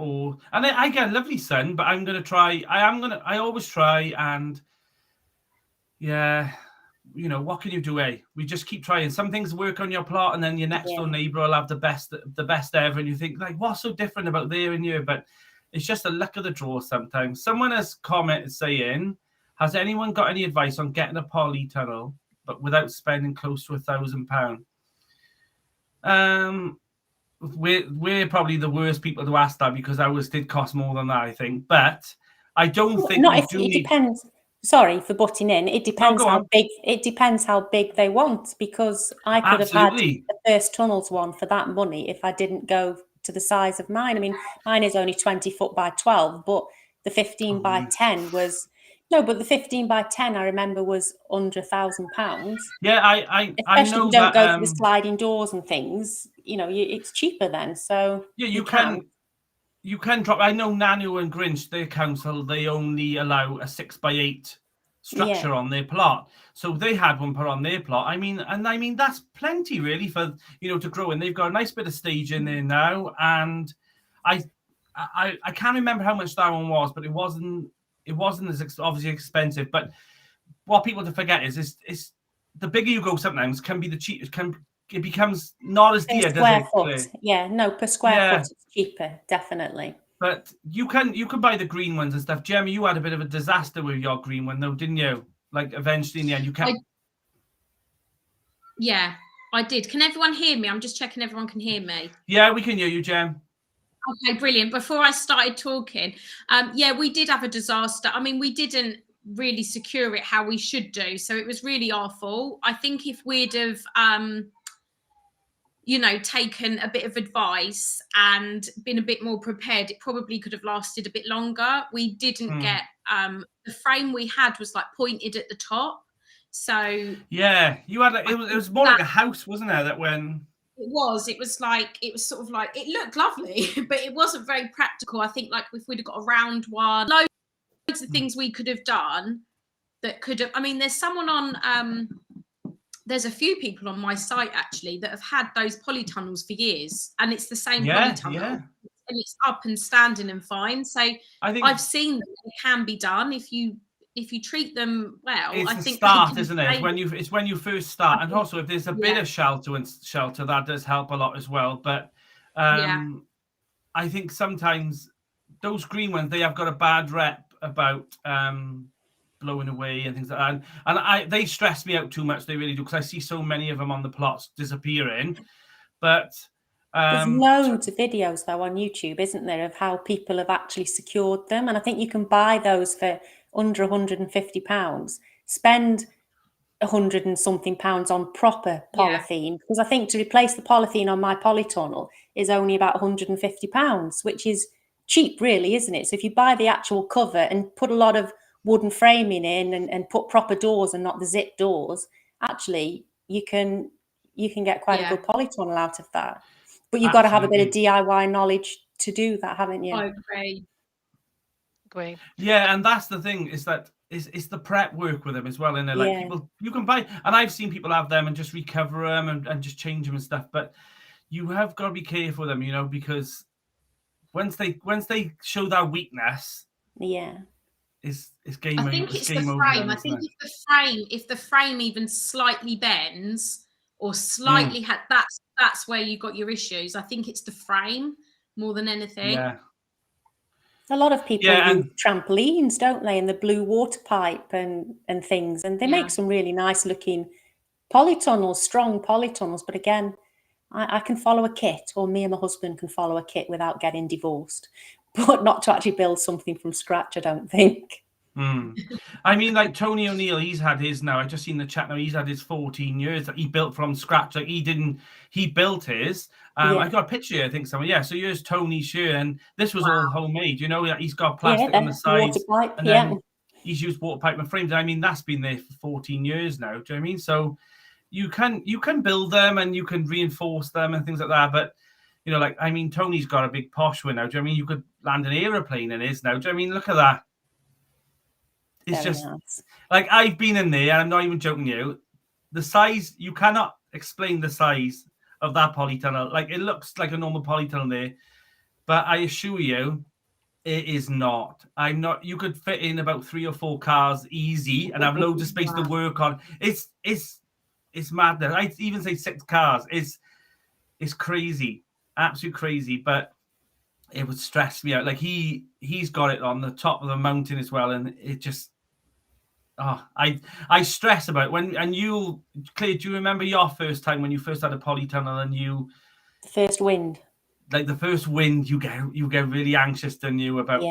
and I get a lovely sun, but I'm gonna try. I always try, and yeah, what can you do? We just keep trying. Some things work on your plot, and then your next door neighbor will have the best ever, and you think like, what's so different about there and here? But it's just the luck of the draw sometimes. Someone has commented saying, has anyone got any advice on getting a polytunnel, but without spending close to £1,000? We're probably the worst people to ask that, because ours did cost more than that, I think. But I don't think it depends. Sorry for butting in. It depends how big. It depends how big they want, because I could have had the First Tunnels one for that money if I didn't go to the size of mine. I mean, mine is only 20 foot by 12, but the 15 by 10 was but the 15 by 10 I remember was under £1,000. Yeah, I know if you don't go for the sliding doors and things. It's cheaper then. So yeah, you can drop. I know Nanu and Grinch, their council, they only allow a 6x8 structure on their plot. So they had one put on their plot. I mean that's plenty really for to grow in. They've got a nice bit of stage in there now, and I can't remember how much that one was, but it wasn't as obviously expensive. But what people to forget is the bigger you go, sometimes can be the cheapest. It becomes not as dear, does it? Yeah, no, per square foot it's cheaper, definitely. But you can buy the green ones and stuff. Gemma, you had a bit of a disaster with your green one, though, didn't you? Like eventually in the end, you can't. Yeah, I did. Can everyone hear me? I'm just checking everyone can hear me. Yeah, we can hear you, Gem. Okay, brilliant. Before I started talking, we did have a disaster. I mean, we didn't really secure it how we should do, so it was really our fault. I think if we'd have taken a bit of advice and been a bit more prepared, it probably could have lasted a bit longer. We didn't get the frame we had was like pointed at the top. So yeah, you had it was more like a house, wasn't it? That when it was sort of like, it looked lovely, but it wasn't very practical. I think like if we'd have got a round one, loads of things we could have done that could have. I mean, there's someone on there's a few people on my site actually that have had those polytunnels for years, and it's the same polytunnel, and it's up and standing and fine. So I've seen that it can be done if you treat them well. It's I think start, isn't it? It's when you first start, and also if there's a bit of shelter that does help a lot as well. But I think sometimes those green ones, they have got a bad rep about blowing away and things like that, and they stress me out too much. They really do, because I see so many of them on the plots disappearing. But there's loads of videos though on YouTube, isn't there, of how people have actually secured them, and I think you can buy those for under £150. Spend £100 and something on proper polythene, because I think to replace the polythene on my polytunnel is only about £150, which is cheap really, isn't it? So if you buy the actual cover and put a lot of wooden framing in and put proper doors and not the zip doors, actually you can get quite a good polytunnel out of that. But you've got to have a bit of DIY knowledge to do that, haven't you? I agree. Yeah, and that's the thing, is that it's the prep work with them as well, and like people you can buy, and I've seen people have them and just recover them and just change them and stuff, but you have got to be careful with them, you know, because once they show that weakness, it's game over. I think it's the game frame. over, I think if the frame even slightly bends or slightly that's where you got your issues. I think it's the frame more than anything. Yeah. A lot of people use trampolines, don't they, and the blue water pipe and things, and they make some really nice looking polytunnels, strong polytunnels. But again, I can follow a kit, or me and my husband can follow a kit without getting divorced, but not to actually build something from scratch, I don't think. I mean, like Tony O'Neill, he's had his now. I just seen the chat now. He's had his 14 years that he built from scratch. Like he built his. I got a picture here, I think somewhere. Yeah, so here's Tony's shirt, and this was all homemade. You know, he's got plastic on the sides, water pipe, and then he's used water pipe and frames. I mean, that's been there for 14 years now. Do you know what I mean? So you can build them and you can reinforce them and things like that. But you know, like I mean, Tony's got a big posh one now. Do you know what I mean? You could land an aeroplane in his now. Do you know what I mean? Look at that. It's very just nice. Like I've been in there, and I'm not even joking you. The size, you cannot explain the size of that polytunnel. Like it looks like a normal polytunnel there, but I assure you, it is not. I'm not. You could fit in about 3 or 4 cars easy, and have loads of space to work on. It's mad. I'd even say 6 cars. It's crazy, absolute crazy. But it would stress me out. Like he's got it on the top of the mountain as well, and it just. Oh, I stress about it when, and you, Claire, do you remember your first time when you first had a polytunnel and the first wind? Like the first wind, you get really anxious, don't you? About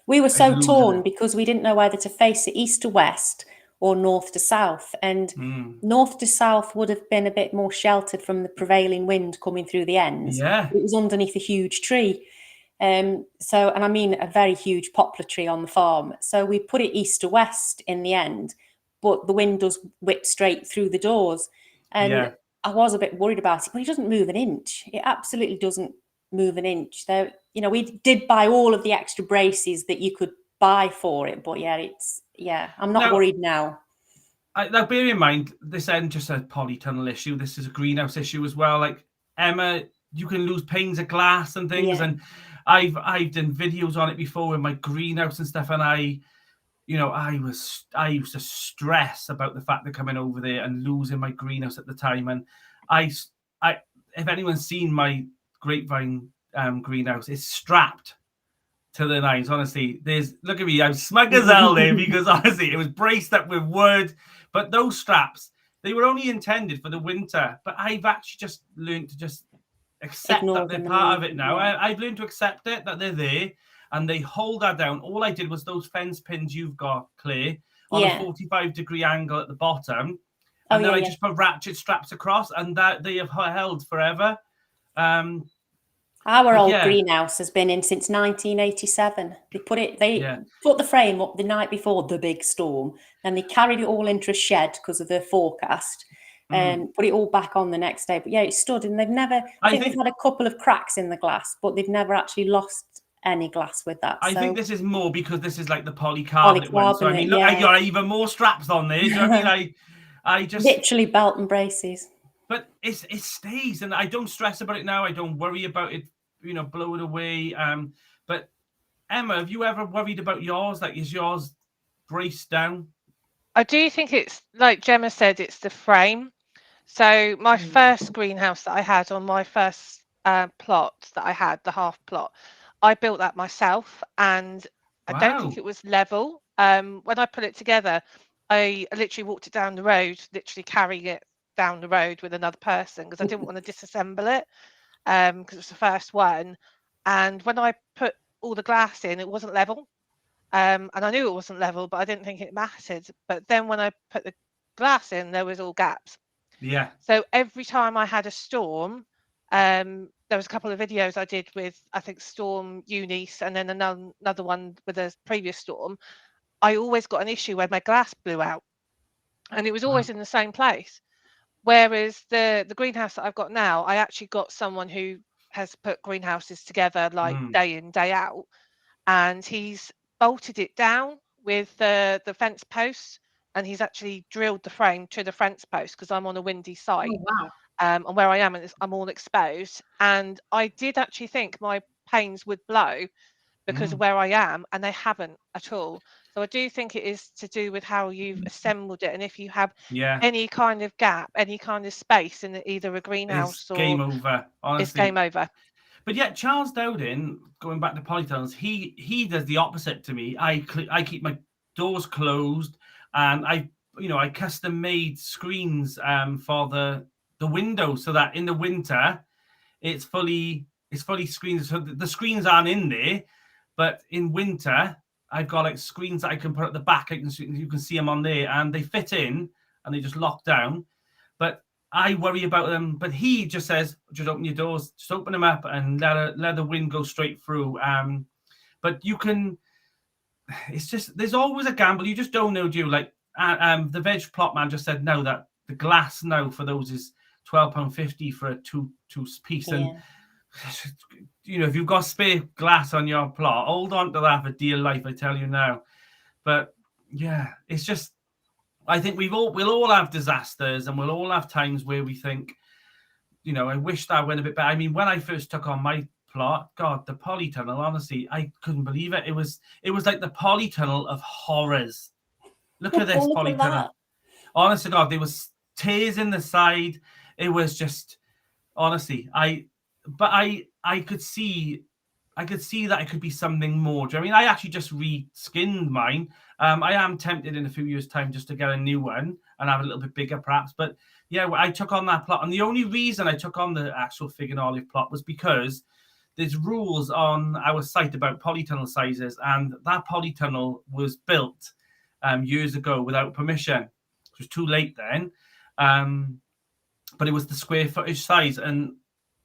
we were so torn because we didn't know whether to face it east to west or north to south, and north to south would have been a bit more sheltered from the prevailing wind coming through the ends. Yeah, it was underneath a huge tree. And I mean a very huge poplar tree on the farm. So we put it east to west in the end, but the wind does whip straight through the doors. And I was a bit worried about it, but it doesn't move an inch. It absolutely doesn't move an inch. So, you know, we did buy all of the extra braces that you could buy for it, but I'm not worried now. Now, bear in mind, this isn't just a polytunnel issue. This is a greenhouse issue as well. Like Emma, you can lose panes of glass and things, and I've done videos on it before with my greenhouse and stuff, and I used to stress about the fact of coming over there and losing my greenhouse at the time. And I if anyone's seen my grapevine greenhouse, it's strapped to the nines. Honestly, look at me, I'm smug as hell there because honestly, it was braced up with wood. But those straps, they were only intended for the winter. But I've actually just learned to just accept that they're part of it now. I've learned to accept it, that they're there and they hold that down. All I did was those fence pins you've got, Claire, on a 45-degree angle at the bottom, and then I just put ratchet straps across, and that they have held forever. Our old greenhouse has been in since 1987. They put the frame up the night before the big storm, and they carried it all into a shed because of the forecast. And put it all back on the next day. But it stood, and they've never. I think they've had a couple of cracks in the glass, but they've never actually lost any glass with that. I think this is more because this is like the polycarbonate one. So I mean, look, I got even more straps on there. Do you know what I mean? I just literally belt and braces. But it stays, and I don't stress about it now. I don't worry about it, blow it away. But Emma, have you ever worried about yours? Like, is yours braced down? I do think it's like Gemma said, it's the frame. So my first greenhouse that I had on my first plot that I had, the half plot, I built that myself, and I don't think it was level. When I put it together, I literally walked it down the road, literally carrying it down the road with another person because I didn't want to disassemble it because it was the first one. And when I put all the glass in, it wasn't level. And I knew it wasn't level, but I didn't think it mattered. But then when I put the glass in, there was all gaps. Yeah. So every time I had a storm, there was a couple of videos I did with, I think, Storm Eunice, and then another one with a previous storm. I always got an issue where my glass blew out, and it was always in the same place. Whereas the greenhouse that I've got now, I actually got someone who has put greenhouses together like day in, day out, and he's bolted it down with the fence posts, and he's actually drilled the frame to the fence post because I'm on a windy site. Oh, wow. And where I am, I'm all exposed. And I did actually think my panes would blow because of where I am, and they haven't at all. So I do think it is to do with how you've assembled it, and if you have any kind of gap, any kind of space in either a greenhouse it's game over. Honestly, it's game over. But yet, Charles Dowding, going back to polytunnels, he does the opposite to me. I keep my doors closed, and I custom made screens for the windows so that in the winter it's fully screened. So the screens aren't in there, but in winter I've got like screens that I can put at the back. You can see them on there, and they fit in and they just lock down. But I worry about them, but he just says, just open your doors, just open them up and let the wind go straight through. But you can, it's just, there's always a gamble. You just don't know, do you? Like the veg plot man just said now that the glass now for those is £12.50 for a two piece. And, if you've got spare glass on your plot, hold on to that for dear life, I tell you now. But yeah, it's just, I think we'll all have disasters, and we'll all have times where we think, I wish that went a bit better. I mean, when I first took on my plot, God, the polytunnel, honestly, I couldn't believe it. It was like the polytunnel of horrors. Look at this polytunnel. Honest to God, there was tears in the side. It was just, honestly, I could see that it could be something more. Do you know what I mean? I actually just re-skinned mine. I am tempted in a few years' time just to get a new one and have a little bit bigger, perhaps. But yeah, I took on that plot, and the only reason I took on the actual fig and olive plot was because there's rules on our site about polytunnel sizes, and that polytunnel was built years ago without permission. It was too late then, but it was the square footage size, and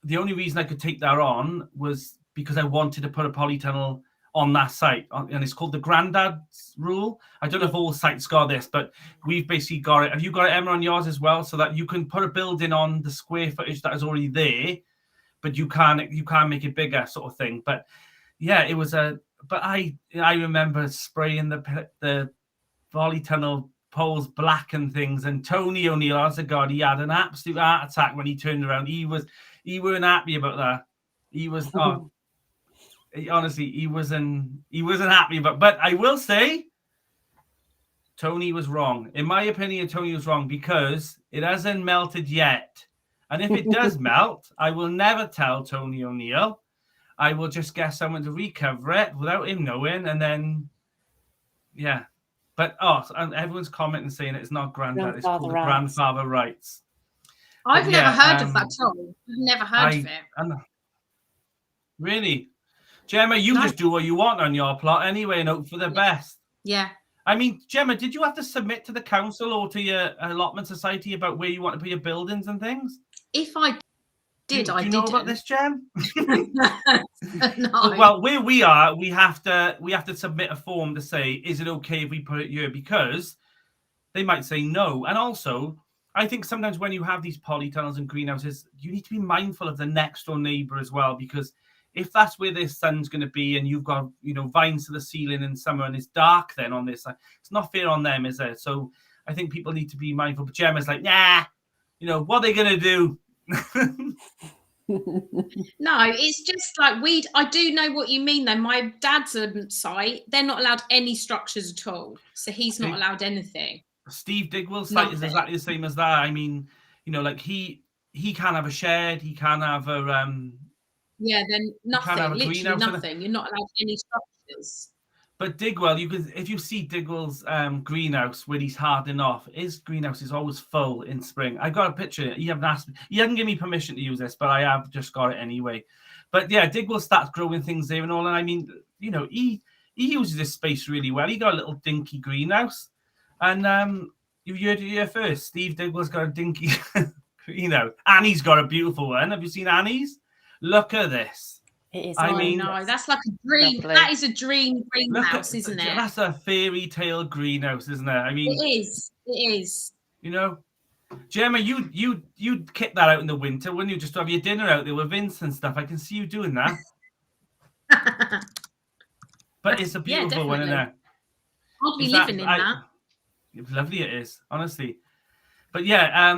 the only reason I could take that on was because I wanted to put a polytunnel on that site, and it's called the Grandad's rule. I don't know if all sites got this, but we've basically got it. Have you got it, Emma, on yours as well? So that you can put a building on the square footage that is already there, but you can't make it bigger, sort of thing. But yeah, it was but I remember spraying the polytunnel poles black and things, and Tony O'Neill, honest to God, he had an absolute heart attack when he turned around. He weren't happy about that. He was honestly, he wasn't happy about. But I will say, Tony was wrong. In my opinion, Tony was wrong because it hasn't melted yet. And if it does melt, I will never tell Tony O'Neill. I will just get someone to recover it without him knowing, and then yeah. But and everyone's commenting saying it's not Grandad, it's called the grandfather rights. I've never heard of that tool. I've never heard of it. Really? Gemma, you just do what you want on your plot anyway and hope for the best. Yeah. I mean, Gemma, did you have to submit to the council or to your allotment society about where you want to put your buildings and things? If I did, do you know about this, Gem? No. Well, where we are, we have to submit a form to say, is it okay if we put it here? Because they might say no. And also, I think sometimes when you have these polytunnels and greenhouses, you need to be mindful of the next door neighbour as well, because if that's where their sun's going to be and you've got, vines to the ceiling in summer and it's dark then on this side, it's not fair on them, is it? So I think people need to be mindful. But Gemma's like, nah, what are they going to do? No, it's just like I do know what you mean though. My dad's site, they're not allowed any structures at all. So he's not allowed anything. Steve Digwell's site is exactly the same as that. I mean, like he can't have a shed, he can't have a yeah, then nothing, literally nothing. You're not allowed any structures. But Digwell, if you see Digwell's greenhouse where he's hardening off, his greenhouse is always full in spring. I got a picture. He hasn't given me permission to use this, but I have just got it anyway. But yeah, Digwell starts growing things there and all. And I mean, he uses this space really well. He got a little dinky greenhouse, and you heard it here first. Steve Digwell's got a dinky greenhouse. Annie's got a beautiful one. Have you seen Annie's? Look at this. It is. No, that's like a dream. Lovely. That is a dream greenhouse, isn't it? That's a fairy tale greenhouse, isn't it? I mean, it is. It is. Gemma, you'd kick that out in the winter, wouldn't you? Just to have your dinner out there with Vince and stuff. I can see you doing that. But it's a beautiful one, isn't it? I'll be living in that. Lovely it is, honestly. But yeah,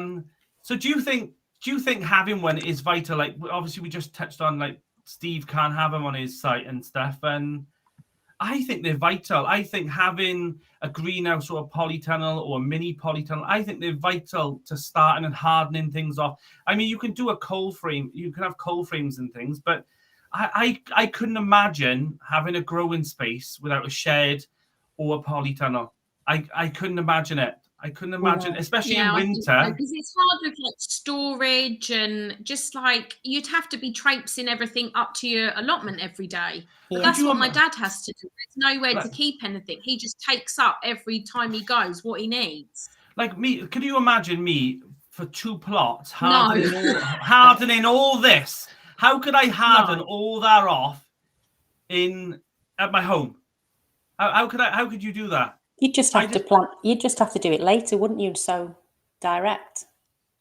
so do you think having one is vital? Like, obviously we just touched on, like, Steve can't have them on his site and stuff, and I think they're vital. I think having a greenhouse or a polytunnel or a mini polytunnel, I think they're vital to starting and hardening things off. I mean, you can do a cold frame, you can have cold frames and things, but I couldn't imagine having a growing space without a shed or a polytunnel. I couldn't imagine it. I couldn't imagine, especially in winter. Because it's hard with like storage and just like you'd have to be traipsing everything up to your allotment every day. But that's what my dad has to do. There's nowhere to keep anything. He just takes up every time he goes what he needs. Like me, could you imagine me for 2 plots hardening all this? How could I harden all that off at my home? How could you do that? You'd just have to plant. You'd just have to do it later, wouldn't you? So direct.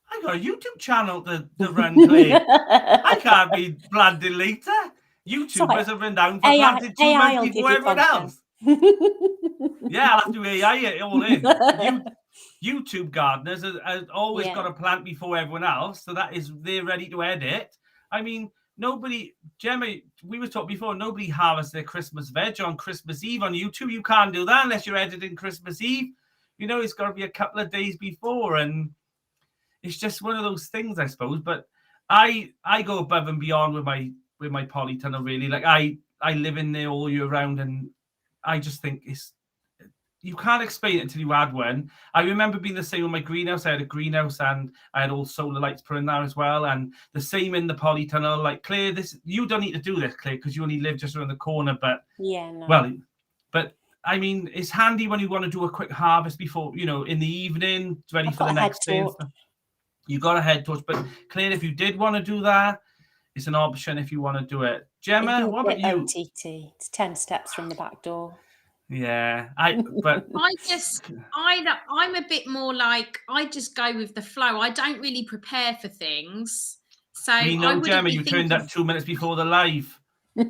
I got a YouTube channel to run, Clare. I can't be planting later. YouTubers are renowned for planting 2 months before everyone else. Yeah, I'll have to do AI it all in. YouTube gardeners are always got to plant before everyone else, so they're ready to edit. I mean, Gemma, we were talking before, nobody harvests their Christmas veg on Christmas Eve on YouTube. You can't do that unless you're editing Christmas Eve. You know, it's got to be a couple of days before, and it's just one of those things, I suppose. But I go above and beyond with my polytunnel, really. Like, I live in there all year round, and I just think you can't explain it until you add one. I remember being the same with my greenhouse. I had a greenhouse and I had all solar lights put in there as well. And the same in the polytunnel. Like, Clare, you don't need to do this, Clare, because you only live just around the corner. But but I mean, it's handy when you want to do a quick harvest before, in the evening, ready for the next day. You got a head torch. But Clare, if you did want to do that, it's an option if you want to do it. Gemma, what about you? OTT. It's 10 steps from the back door. Yeah, I'm a bit more like I just go with the flow. I don't really prepare for things. So Gemma, you turned up 2 minutes before the live. But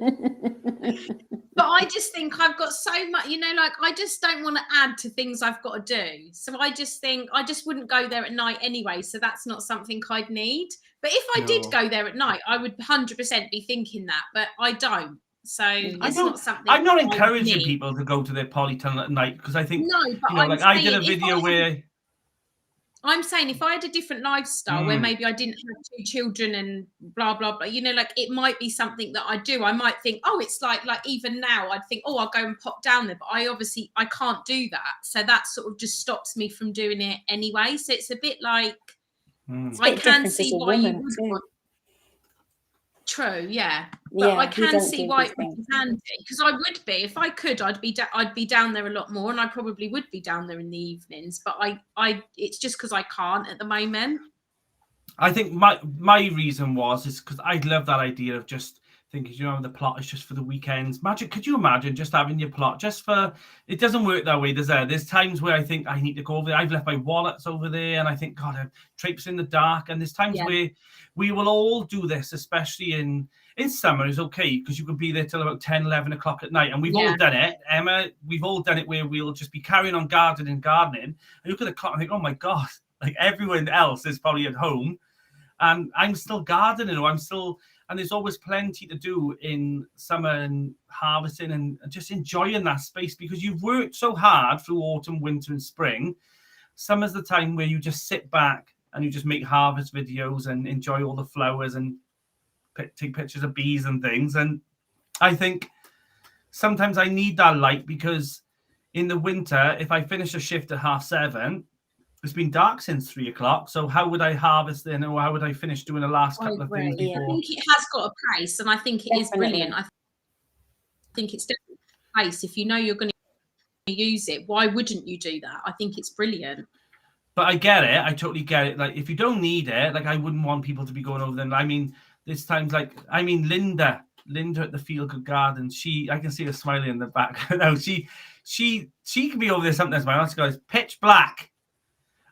I just think I've got so much, like I just don't want to add to things I've got to do. So I just think I just wouldn't go there at night anyway. So that's not something I'd need. But if I did go there at night, I would 100% be thinking that, but I don't. So it's not something I'm not encouraging people to go to their polytunnel at night, because I think I did a video where I'm saying if I had a different lifestyle where maybe I didn't have 2 children and blah blah blah, like it might be something that I do. I might think, it's like even now I'd think, I'll go and pop down there, but I can't do that. So that sort of just stops me from doing it anyway. So it's a bit like I can see why you would want. True, yeah, but I can see why it would be handy, because I would be if I could. I'd be down there a lot more, and I probably would be down there in the evenings. But it's just because I can't at the moment. I think my reason is because I love that idea of just thinking, the plot is just for the weekends. Could you imagine just having your plot just for? It doesn't work that way, does it? There's times where I think I need to go over there. I've left my wallets over there, and I think, God, I'm traipsing in the dark. And there's times where we will all do this, especially in summer, is okay, because you can be there till about 10, 11 o'clock at night. And we've all done it, Emma. We've all done it where we'll just be carrying on gardening. And look at the clock and think, oh my God, like everyone else is probably at home. And I'm still gardening, and there's always plenty to do in summer and harvesting and just enjoying that space, because you've worked so hard through autumn, winter and spring. Summer's the time where you just sit back and you just make harvest videos and enjoy all the flowers and take pictures of bees and things. And I think sometimes I need that light, because in the winter, if I finish a shift at 7:30, it's been dark since 3 o'clock. So how would I harvest then, or how would I finish doing the last couple of things before? I think it has got a place, and I think it is brilliant. I think it's definitely a place. If you know you're going to use it, why wouldn't you do that? I think it's brilliant. But I get it. I totally get it. Like, if you don't need it, like, I wouldn't want people to be going over there. I mean, there's times Linda at the Feel Good Garden. I can see her smiling in the back. No, she can be over there sometimes. My auntie goes pitch black.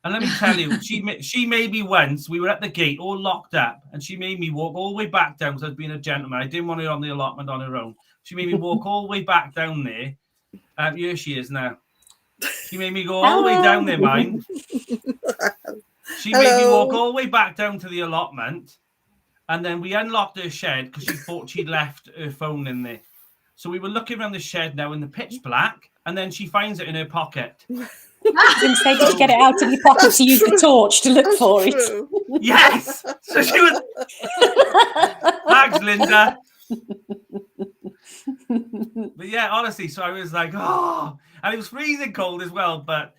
And let me tell you, she made me once. We were at the gate, all locked up, and she made me walk all the way back down, because I was being a gentleman. I didn't want her on the allotment on her own. She made me walk all the way back down there. Here she is now. She made me go all the way down there, mind. She made me walk all the way back down to the allotment. And then we unlocked her shed because she thought she'd left her phone in there. So we were looking around the shed now in the pitch black. And then she finds it in her pocket. Instead, did you get it out of your pocket to use the torch to look for it? Yes. So she was. Thanks, Linda. But yeah, honestly, so I was like, oh, and it was freezing cold as well. But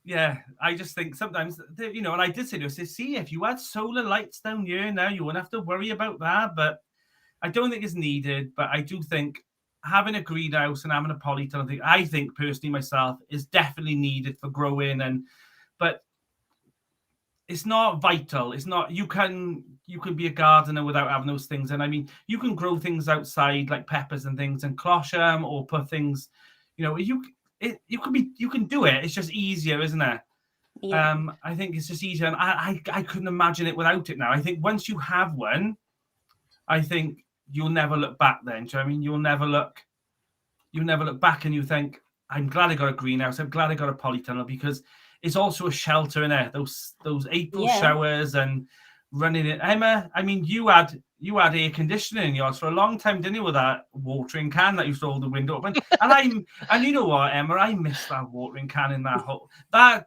yeah, I just think sometimes, you know, and I did say to her, see, if you had solar lights down here now, you wouldn't have to worry about that. But I don't think it's needed. But I do think having a greenhouse and having a polytunnel thing, I think personally myself, is definitely needed for growing. But it's not vital. It's not. You can be a gardener without having those things. And I mean, you can grow things outside like peppers and things and cloche them or put things. You know, you can do it. It's just easier, isn't it? Yeah. I think it's just easier, and I couldn't imagine it without it now. I think once you have one, I think you'll never look back. Then, do you know what I mean? You'll never look back, and you think, I'm glad I got a greenhouse. I'm glad I got a polytunnel because it's also a shelter in there. Those April showers and running it. Emma, I mean, you had air conditioning in yours for a long time, didn't you? With that watering can that used to hold the window open. And you know what, Emma, I miss that watering can in that hole. That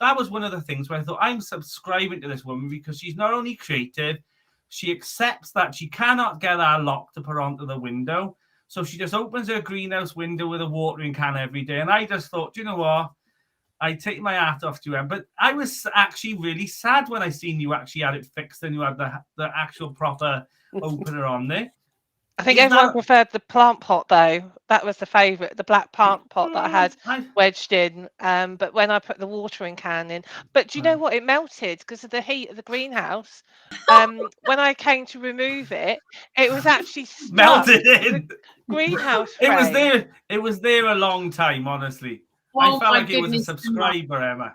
was one of the things where I thought, I'm subscribing to this woman because she's not only creative, she accepts that she cannot get that lock to put onto the window. So she just opens her greenhouse window with a watering can every day. And I just thought, do you know what? I take my hat off to you, Em. But I was actually really sad when I seen you actually had it fixed and you had the actual proper opener on there. I think everyone preferred the plant pot, though. That was the favourite, the black plant pot that I had wedged in. But when I put the watering can in, but do you know what? It melted because of the heat of the greenhouse. When I came to remove it, it was actually melted in the greenhouse frame. It was there a long time, honestly. Oh, I felt like it was a subscriber, Emma.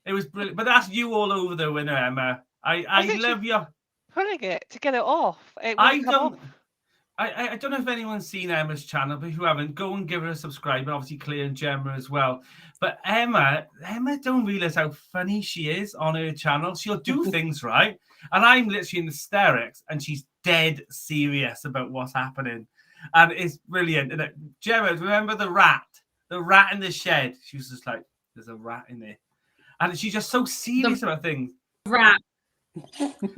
It was brilliant. But that's you all over the winner, Emma. I love you. Pulling it to get it off. I don't know if anyone's seen Emma's channel, but if you haven't, go and give her a subscribe. And obviously Clare and Gemma as well. But Emma don't realise how funny she is on her channel. She'll do things right. And I'm literally in hysterics and she's dead serious about what's happening. And it's brilliant. And Gemma, remember the rat? The rat in the shed. She was just like, there's a rat in there. And she's just so serious about things. Rat.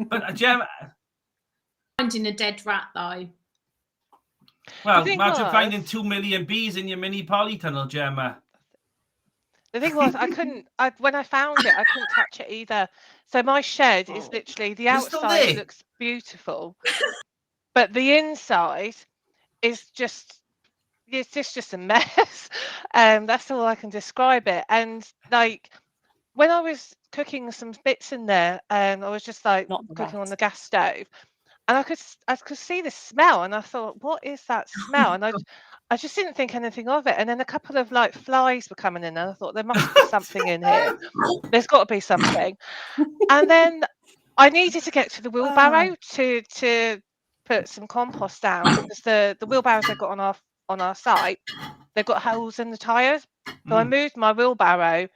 But Gemma... Finding a dead rat, though. Well, imagine finding 2 million bees in your mini polytunnel, Gemma. The thing was, when I found it, I couldn't touch it either. So my shed is literally, the outside looks beautiful. But the inside is just... It's just a mess. That's all I can describe it. And like when I was cooking some bits in there, I was just like cooking on the gas stove, and I could see the smell, and I thought, what is that smell? And I just didn't think anything of it. And then a couple of like flies were coming in, and I thought there must be something in here. There's got to be something. And then I needed to get to the wheelbarrow to put some compost down because the wheelbarrows I got on our site, they've got holes in the tires. So I moved my wheelbarrow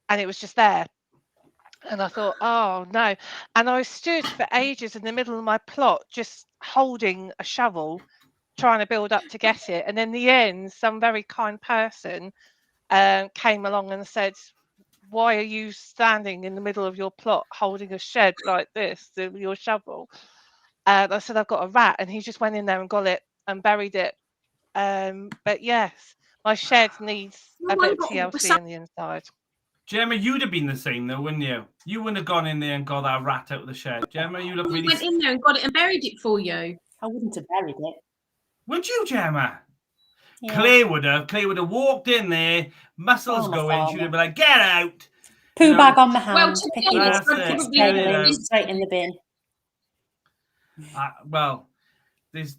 and it was just there. And I thought, oh no. And I stood for ages in the middle of my plot, just holding a shovel, trying to build up to get it. And in the end, some very kind person came along and said, why are you standing in the middle of your plot holding a shed like this with your shovel? I said, I've got a rat. And he just went in there and got it and buried it. But yes, my shed needs a bit of TLC on the inside. Gemma, you'd have been the same though, wouldn't you? You wouldn't have gone in there and got that rat out of the shed. Gemma, you look really... went in there and got it and buried it for you. I wouldn't have buried it. Would you, Gemma? Yeah. Clare would have walked in there, muscles going, she would have been like, get out! Poo bag on the hand, well, to be honest, straight in the bin. Well, there's...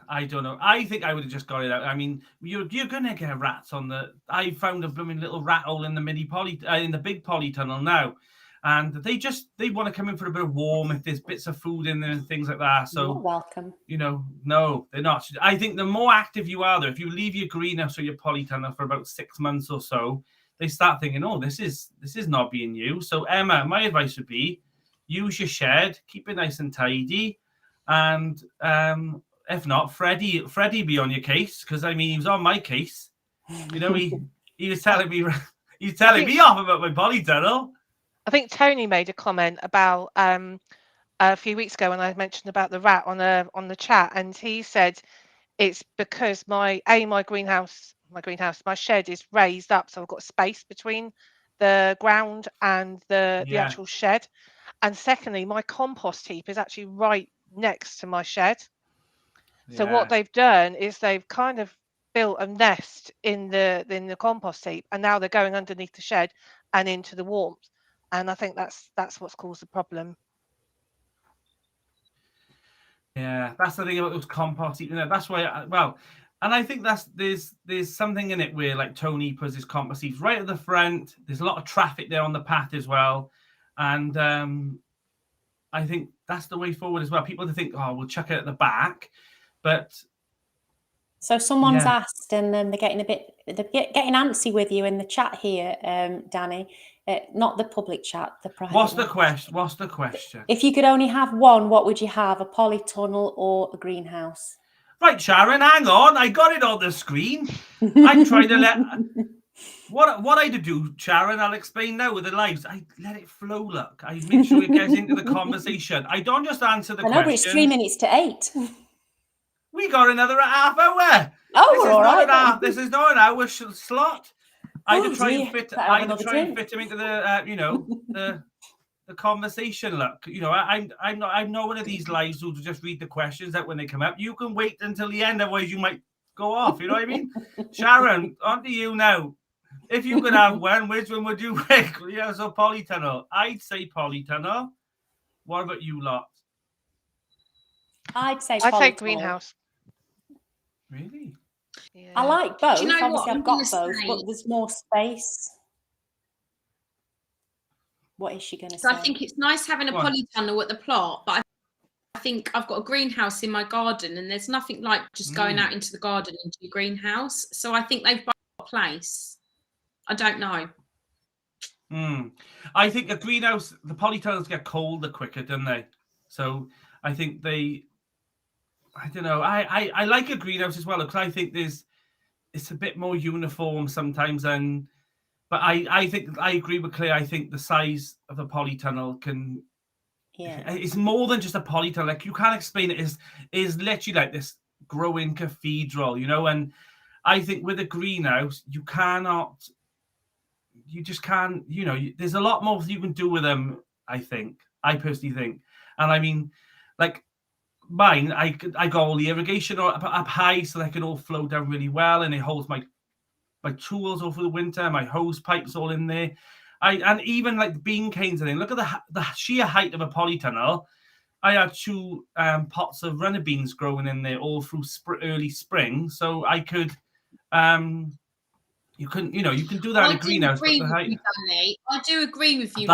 I don't know. I think I would have just got it out. I mean, you're gonna get rats on the. I found a blooming little rat hole in the in the big polytunnel now, and they want to come in for a bit of warm if there's bits of food in there and things like that. So you're welcome. You know, no, they're not. I think the more active you are, though, if you leave your greenhouse or your polytunnel for about 6 months or so, they start thinking, oh, this is not being used. So Emma, my advice would be use your shed, keep it nice and tidy, and if not, Freddie be on your case, because I mean he was on my case. You know, he was telling me off about my polytunnel. I think Tony made a comment about a few weeks ago when I mentioned about the rat on the chat, and he said it's because my shed is raised up, so I've got space between the ground and the actual shed. And secondly, my compost heap is actually right next to my shed. So what they've done is they've kind of built a nest in the compost heap, and now they're going underneath the shed and into the warmth. And I think that's what's caused the problem. Yeah, that's the thing about those compost heaps. That's why, and I think there's something in it where like Tony puts his compost heaps right at the front. There's a lot of traffic there on the path as well, and I think that's the way forward as well. People to think, oh, we'll chuck it at the back, but so someone's asked, and they're getting getting antsy with you in the chat here, Danny. Not the public chat, the private. What's the question? If you could only have one, what would you have? A polytunnel or a greenhouse? Right, Sharon, hang on. I got it on the screen. I'm trying to let what I do, Sharon. I'll explain now with the lives. I let it flow. Look, I make sure it gets into the conversation. I don't just answer the question. I know, but it's 3 minutes to 8. We got another half hour. Oh, we're all right. This is not an hour slot. I had to try and fit him into the the conversation. Look, I'm not one of these lives who just read the questions out when they come up. You can wait until the end, otherwise you might go off. You know what I mean? Sharon, on to you now. If you could have one, which one would you pick? So polytunnel. I'd say polytunnel. What about you lot? I'd say greenhouse. Really? Yeah. I like both. Do you know Obviously, what? I've got both, but there's more space. What is she going to say? I think it's nice having a polytunnel at the plot, but I think I've got a greenhouse in my garden, and there's nothing like just going out into the garden into your greenhouse. So I think they've both got a place. I don't know. I think a greenhouse, the polytunnels get colder quicker, don't they? So I think I don't know. I like a greenhouse as well, because I think it's a bit more uniform sometimes. But I think I agree with Claire. I think the size of the polytunnel it's more than just a polytunnel. Like, you can't explain it. Is literally like this growing cathedral, and I think with a greenhouse, you just can't, there's a lot more you can do with them, I personally think. And I mean, like mine, I got all the irrigation up high so they can all flow down really well, and it holds my tools over the winter, my hose pipes all in there. And even like the bean canes and things. Look at the sheer height of a polytunnel. I had 2 pots of runner beans growing in there all through early spring, so I could you can do that in a greenhouse. I do agree with you.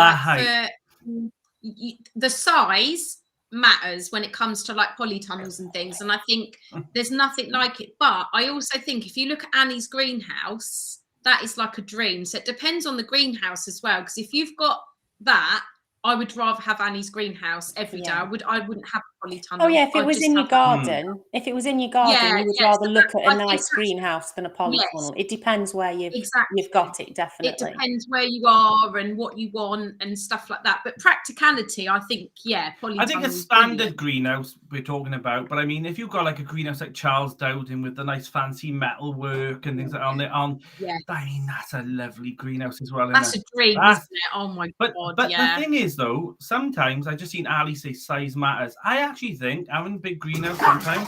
The size matters when it comes to like polytunnels and things, and I think there's nothing like it. But I also think if you look at Annie's greenhouse, that is like a dream. So it depends on the greenhouse as well, because if you've got that, I would rather have Annie's greenhouse every day. I wouldn't have a polytunnel. Oh yeah, if it was in your garden, you would rather look at a nice greenhouse than a polytunnel. It depends where you've got it, definitely. It depends where you are and what you want and stuff like that. But practicality, I think, polytunnel. I think a standard greenhouse we're talking about, but I mean, if you've got like a greenhouse like Charles Dowding with the nice fancy metal work and things like I mean, that's a lovely greenhouse as well. That's a dream, isn't it? Oh my God. But the thing is, though, sometimes I just seen Ali say size matters. I actually think having a big greenhouse sometimes.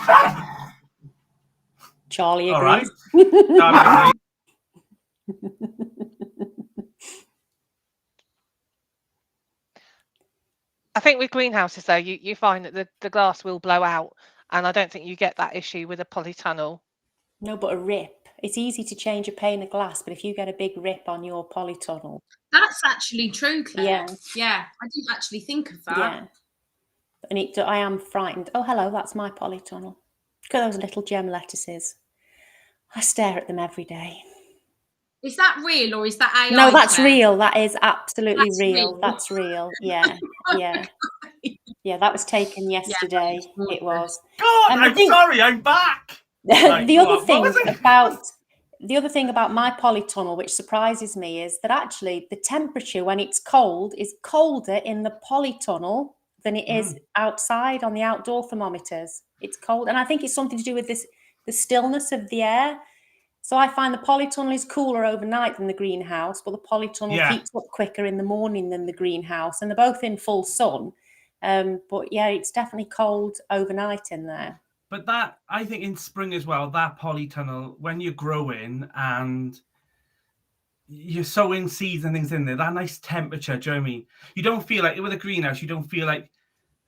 Charlie agrees. All right. Charlie agrees. I think with greenhouses, though, you find that the glass will blow out, and I don't think you get that issue with a polytunnel. No, but a rip. it's easy to change a pane of glass, but if you get a big rip on your polytunnel. That's actually true, Claire. Yeah. Yeah, I didn't actually think of that. Yeah. And I am frightened. Oh, hello, that's my polytunnel. Look at those little gem lettuces. I stare at them every day. Is that real or is that AI? No, that's Claire? real. That is absolutely That's real. real. That's real. Yeah. Yeah. Yeah, that was taken yesterday. Yeah, it was. God, I'm sorry, I'm back. Like, the other thing about my polytunnel, which surprises me, is that actually the temperature when it's cold is colder in the polytunnel than it is outside on the outdoor thermometers. It's cold, and I think it's something to do with the stillness of the air. So I find the polytunnel is cooler overnight than the greenhouse, but the polytunnel heats up quicker in the morning than the greenhouse, and they're both in full sun. But yeah, it's definitely cold overnight in there. But that, I think in spring as well, that polytunnel, when you're growing and you're sowing seeds and things in there, that nice temperature, do you know what I mean? You don't feel like, with a greenhouse, you don't feel like,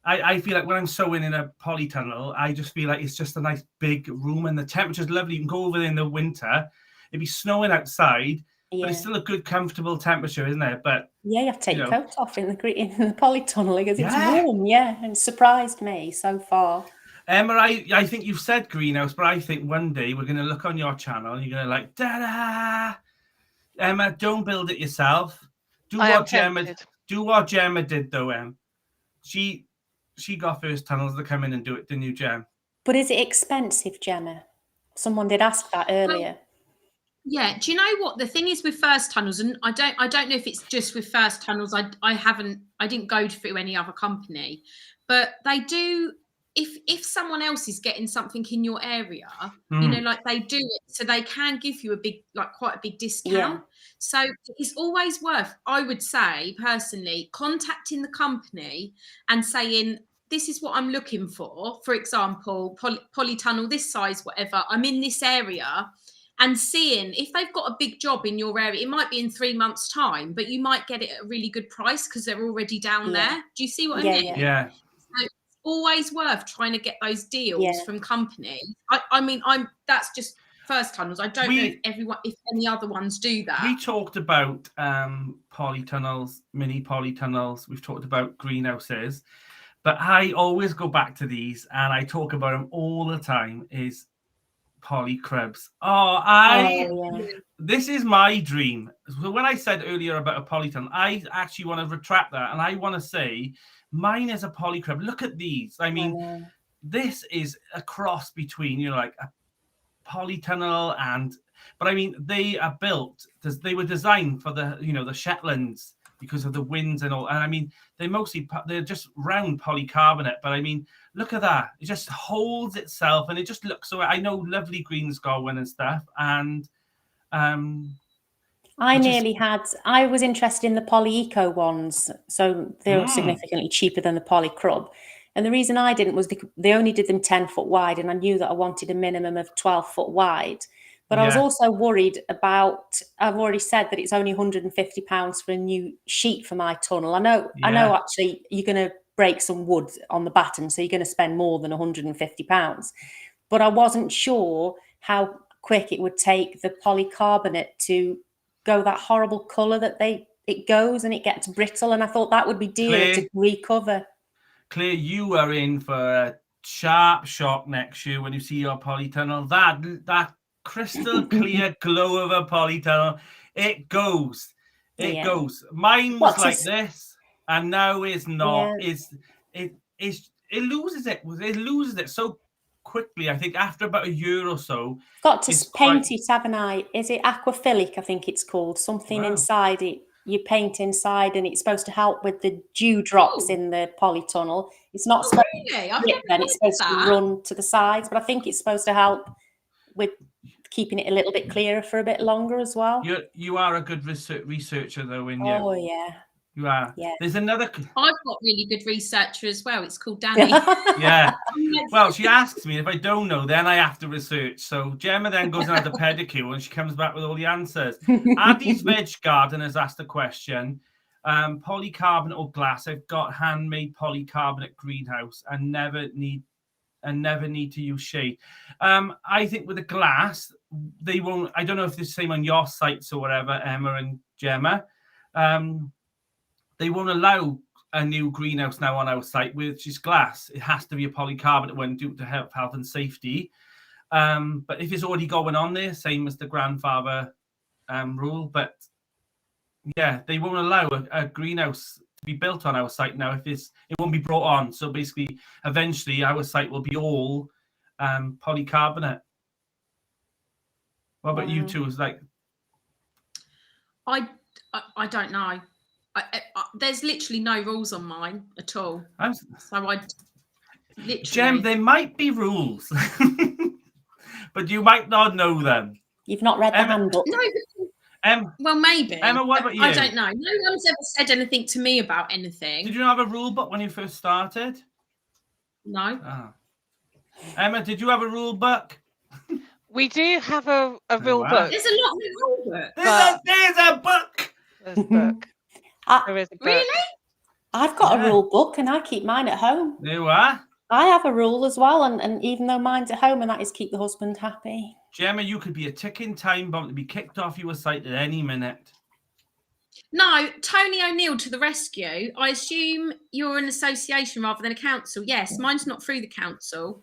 I feel like when I'm sowing in a polytunnel, I just feel like it's just a nice big room and the temperature's lovely. You can go over there in the winter. It'd be snowing outside, but it's still a good, comfortable temperature, isn't it? But yeah, you have to take your coat off in the polytunnel because it's warm, and it surprised me so far. Emma, I think you've said greenhouse, but I think one day we're going to look on your channel and you're going to like, da-da! Emma, don't build it yourself. Do what Gemma did, though, Em. She got first tunnels to come in and do it, didn't you, Gem? But is it expensive, Gemma? Someone did ask that earlier. Yeah, do you know what the thing is with first tunnels, and I don't know if it's just with first tunnels. I didn't go through any other company, but they do. If someone else is getting something in your area, you know, like they do it, so they can give you quite a big discount. Yeah. So it's always worth, I would say personally, contacting the company and saying, this is what I'm looking for. For example, polytunnel, this size, whatever. I'm in this area. And seeing if they've got a big job in your area, it might be in 3 months' time, but you might get it at a really good price because they're already down there. Do you see what I mean? Yeah. So it's always worth trying to get those deals from companies. I mean, that's just first tunnels. I don't know if any other ones do that. We talked about polytunnels, mini polytunnels. We've talked about greenhouses, but I always go back to these, and I talk about them all the time. Is polycrubs. This is my dream. So when I said earlier about a polytunnel, I actually want to retract that, and I want to say mine is a polycrub. Look at these. I mean, this is a cross between, you know, like a polytunnel but I mean, they are built, they were designed for the, you know, the Shetlands because of the winds and all. And I mean, they're just round polycarbonate, but I mean, look at that. It just holds itself and it just looks so, I know lovely greens going and stuff. And I was interested in the poly eco ones. So they were significantly cheaper than the polycrub. And the reason I didn't was they only did them 10 foot wide. And I knew that I wanted a minimum of 12 foot wide. But I was also worried about, I've already said that it's only £150 for a new sheet for my tunnel. I know actually you're going to break some wood on the batten, so you're going to spend more than £150. But I wasn't sure how quick it would take the polycarbonate to go that horrible colour that it goes and it gets brittle. And I thought that would be dear to recover. Claire, you are in for a sharp shock next year when you see your polytunnel. That crystal clear glow of a polytunnel, it goes. Mine was like this, and now it's not. It loses it so quickly. I think after about a year or so. Got to paint it, haven't I? Is it aquaphilic? I think it's called something inside it. You paint inside, and it's supposed to help with the dewdrops in the polytunnel. It's not supposed it's supposed to run to the sides, but I think it's supposed to help with keeping it a little bit clearer for a bit longer as well. You are a good researcher, though, in you. Oh yeah, you are. Yeah. There's another. I've got really good researcher as well. It's called Danny. Yeah. Well, she asks me if I don't know, then I have to research. So Gemma then goes and has a pedicure, and she comes back with all the answers. Addie's Veg Garden has asked a question. Polycarbonate or glass? I've got handmade polycarbonate greenhouse and never need and never need to use shade. I think with the glass, they won't. I don't know if it's the same on your sites or whatever, Emma and Gemma. They won't allow a new greenhouse now on our site, which is glass. It has to be a polycarbonate one due to health and safety. But if it's already going on there, same as the grandfather rule. But yeah, they won't allow a greenhouse to be built on our site now if it won't be brought on. So basically, eventually, our site will be all polycarbonate. What about you two? Is like, I don't know. There's literally no rules on mine at all. So I literally. Gem, there might be rules, but you might not know them. You've not read the handbook. No. Well, maybe. Emma, what about you? I don't know. No one's ever said anything to me about anything. Did you have a rule book when you first started? No. Oh. Emma, did you have a rule book? We do have a rule book. There's a lot of rule book. There's a book. There's a book. There is a book. Really? I've got a rule book and I keep mine at home. You are? I have a rule as well, and even though mine's at home, and that is keep the husband happy. Gemma, you could be a ticking time bomb to be kicked off your site at any minute. No, Tony O'Neill to the rescue. I assume you're an association rather than a council. Yes, mine's not through the council.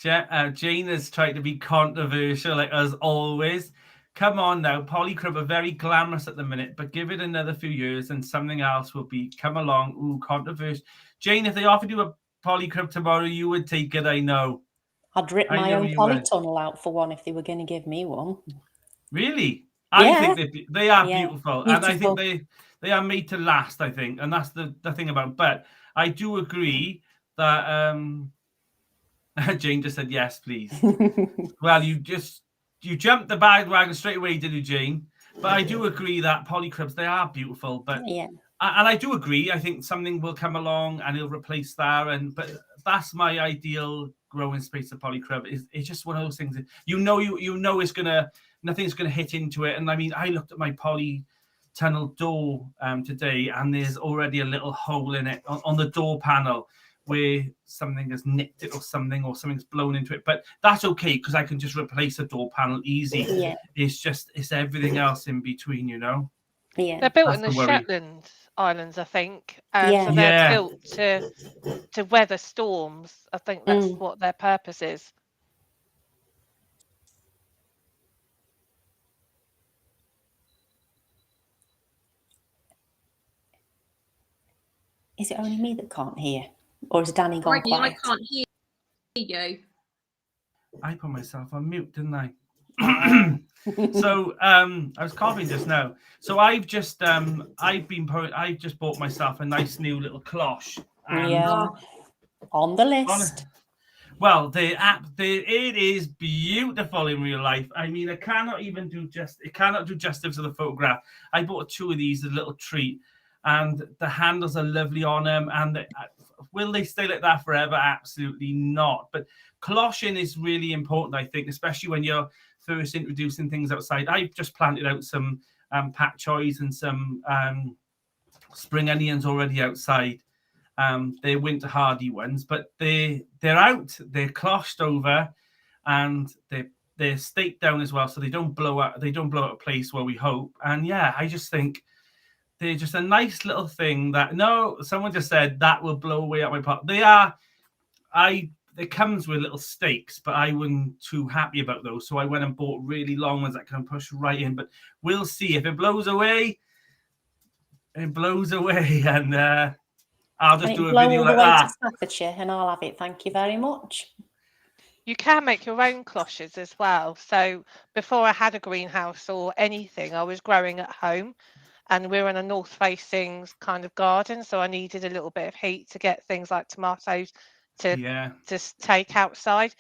Jane has tried to be controversial, like as always. Come on now, polycrub are very glamorous at the minute, but give it another few years and something else will come along. Ooh, controversial. Jane, if they offered you a polycrub tomorrow, you would take it, I know. I'd rip my own polytunnel out for one if they were going to give me one. Really? Yeah. I think they are beautiful. And I think they are made to last, I think. And that's the thing about it. But I do agree that Jane just said yes, please. Well, you jumped the bandwagon straight away, did you, Jane? But I do agree that polycrubs, they are beautiful. But yeah. And I do agree. I think something will come along and it'll replace that. But that's my ideal growing space of polycrub. It's just one of those things that you know it's nothing's gonna hit into it. And I mean, I looked at my polytunnel door today, and there's already a little hole in it on the door panel where something has nicked it or something's blown into it. But that's okay because I can just replace a door panel easy. Yeah. It's everything else in between, you know. Yeah. They're built in the Shetland Islands, I think. So they're built to weather storms. I think that's what their purpose is. Is it only me that can't hear? Or has Danny gone quiet? I can't hear you. I put myself on mute, didn't I? So I was coughing just now. So I've just bought myself a nice new little cloche. On the list. Well, it is beautiful in real life. I mean, it cannot do justice to the photograph. I bought two of these, a little treat, and the handles are lovely on them. And will they stay like that forever? Absolutely not. But cloching is really important, I think, especially when you're first introducing things outside. I've just planted out some pak choys and some spring onions already outside. They're winter hardy ones, but they're out. They're cloched over, and they're staked down as well, so they don't blow out. They don't blow out a place where we hope. And yeah, I just think they're just a nice little thing that someone just said that will blow away at my pot. They are. It comes with little stakes, but I wasn't too happy about those, so I went and bought really long ones that can push right in. But we'll see if it blows away. It blows away, and I'll just do a video like that. To Staffordshire, and I'll have it. Thank you very much. You can make your own cloches as well. So before I had a greenhouse or anything, I was growing at home, and we're in a north-facing kind of garden, so I needed a little bit of heat to get things like tomatoes to just take outside.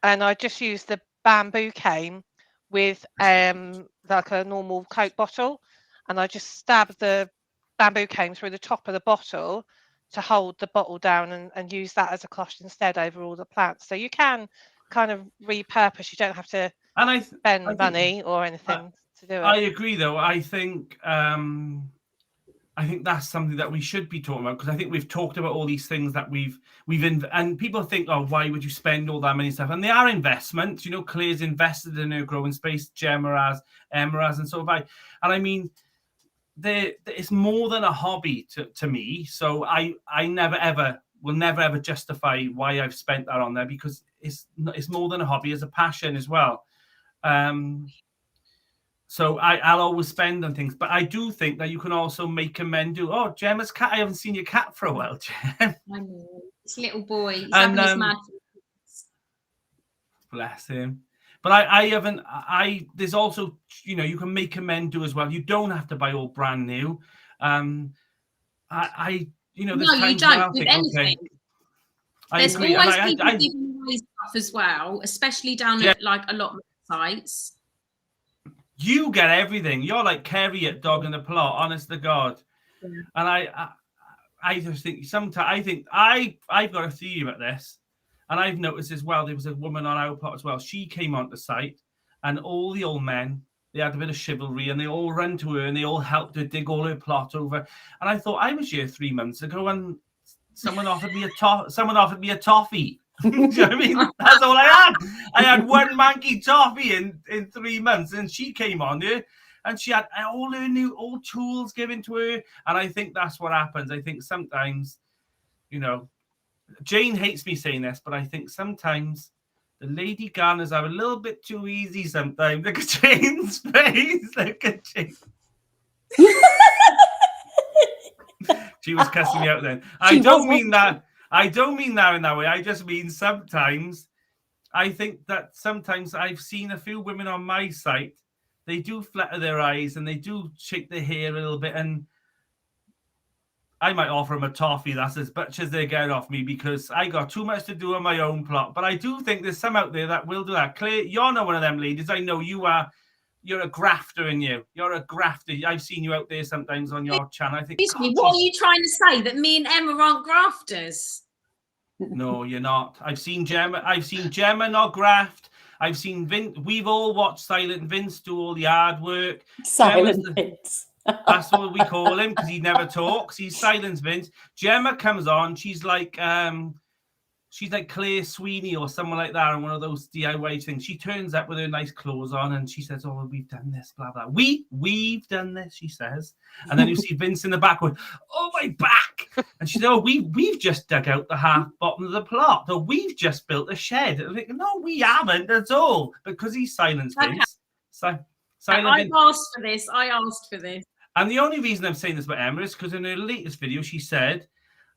And I just used the bamboo cane with like a normal Coke bottle, and I just stabbed the bamboo cane through the top of the bottle to hold the bottle down and use that as a cloche instead over all the plants. So you can kind of repurpose. You don't have to spend money or anything to do it. I agree, though. I think I think that's something that we should be talking about, because I think we've talked about all these things that and people think, oh, why would you spend all that money stuff? And they are investments. You know, Claire's invested in her growing space, Gemma has, Emma has, and so have I. And I mean, it's more than a hobby to me. So I will never ever justify why I've spent that on there, because it's more than a hobby, it's a passion as well. So I'll always spend on things, but I do think that you can also make amends. Oh, Gemma's cat! I haven't seen your cat for a while, Gem. I know. It's a little boy. He's having his mad. Bless him. But I haven't. There's also, you know, you can make amends as well. You don't have to buy all brand new. You know, no, you don't with anything. Okay, there's always people giving away stuff as well, especially down at like a lot of sites. You get everything. You're like Kerry at Dog in the Plot, honest to God. Yeah. And I just think sometimes I've got a theory about this, and I've noticed as well. There was a woman on our plot as well. She came onto site, and all the old men, they had a bit of chivalry, and they all ran to her and they all helped her dig all her plot over. And I thought, I was here 3 months ago, and someone offered me a toffee. Do you know what I mean? That's all I had. I had one manky toffee in 3 months, and she came on there, and she had all her old tools given to her. And I think that's what happens. I think sometimes, you know, Jane hates me saying this, but I think sometimes the lady gardeners are a little bit too easy sometimes. Look at Jane's face. Look at Jane. She was cussing me out then. I don't mean that in that way. I just mean sometimes I think that sometimes I've seen a few women on my site, they do flutter their eyes and they do shake their hair a little bit, and I might offer them a toffee. That's as much as they get off me, because I got too much to do on my own plot. But I do think there's some out there that will do that. Claire, you're not one of them ladies. I know you are. You're a grafter, in you. You're a grafter. I've seen you out there sometimes on your channel. I think. Excuse me, what are you trying to say? That me and Emma aren't grafters? No, you're not. I've seen Gemma not graft. I've seen Vince. We've all watched Silent Vince do all the hard work. Silent Vince. That's what we call him, because he never talks. He's Silent Vince. Gemma comes on. She's like Claire Sweeney or someone like that on one of those DIY things. She turns up with her nice clothes on and she says, oh, we've done this, blah, blah. We've done this, she says. And then you see Vince in the back going, oh, my back. And she said, oh, we've just dug out the half bottom of the plot. Or we've just built a shed. I'm like, no, we haven't at all. Because he's Silent Vince. I asked for this. And the only reason I'm saying this about Emma is because in her latest video, she said,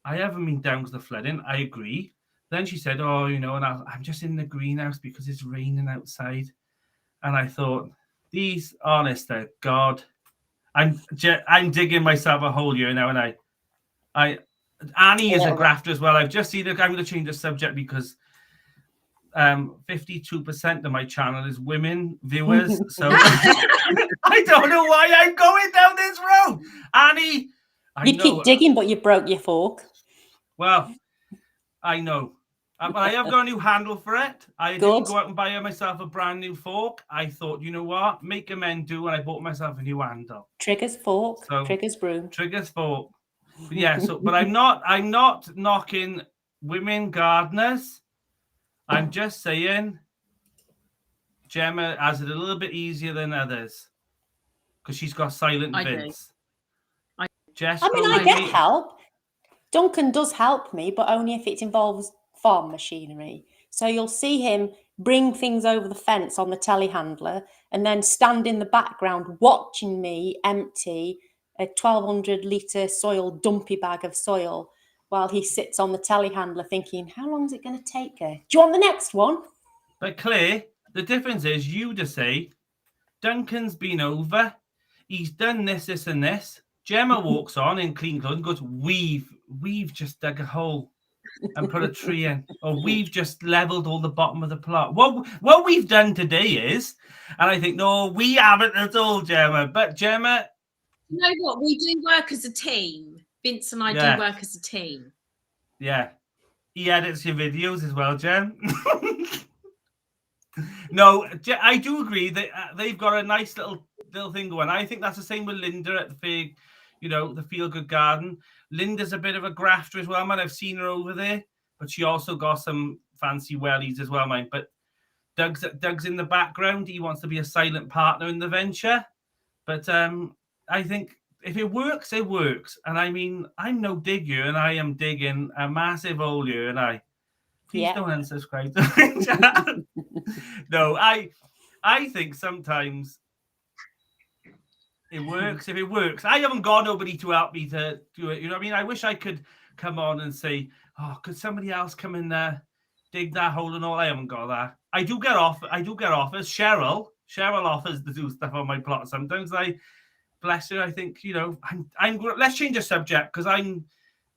I haven't been down to the flooding. I agree. Then she said, oh, you know, and I'm just in the greenhouse because it's raining outside. And I thought, honest to God, I'm digging myself a hole here now. And Annie is a grafter as well. I've just seen it. I'm going to change the subject because 52% of my channel is women viewers. So I don't know why I'm going down this road. Annie. You keep digging, but you broke your fork. Well, I know. But I have got a new handle for it. I didn't go out and buy myself a brand new fork. I thought, you know what? Make amends do, and I bought myself a new handle. Triggers fork, triggers broom. Triggers fork. But yeah, but I'm not knocking women gardeners. I'm just saying Gemma has it a little bit easier than others because she's got Silent Vince. I get help. Duncan does help me, but only if it involves farm machinery. So you'll see him bring things over the fence on the telehandler and then stand in the background watching me empty a 1,200 litre soil dumpy bag of soil while he sits on the telehandler thinking, how long is it going to take her? Do you want the next one? But Claire, the difference is you just say, Duncan's been over, he's done this, this and this. Gemma walks on in clean clothes and goes, we've just dug a hole and put a tree in, or we've just leveled all the bottom of the plot. What we've done today is, and I think, no, we haven't at all, Gemma. But Gemma, you know what? We do work as a team. Vince and I do work as a team. Yeah, he edits your videos as well, Gem. No, I do agree that they've got a nice little thing going. I think that's the same with Linda at the fair. you know, the Feel Good Garden. Linda's a bit of a grafter as well, man. I've seen her over there, but she also got some fancy wellies as well, mate. But Doug's in the background. He wants to be a silent partner in the venture. But I think if it works, it works. And I mean, I'm no digger, and I am digging a massive hole here, and please don't unsubscribe to No, I think sometimes it works. If it works, I haven't got nobody to help me to do it. You know what I mean? I wish I could come on and say, oh, could somebody else come in there, dig that hole and all? I haven't got that. I do get offers. Cheryl offers to do stuff on my plot sometimes. Bless her. I think, you know, let's change the subject because I'm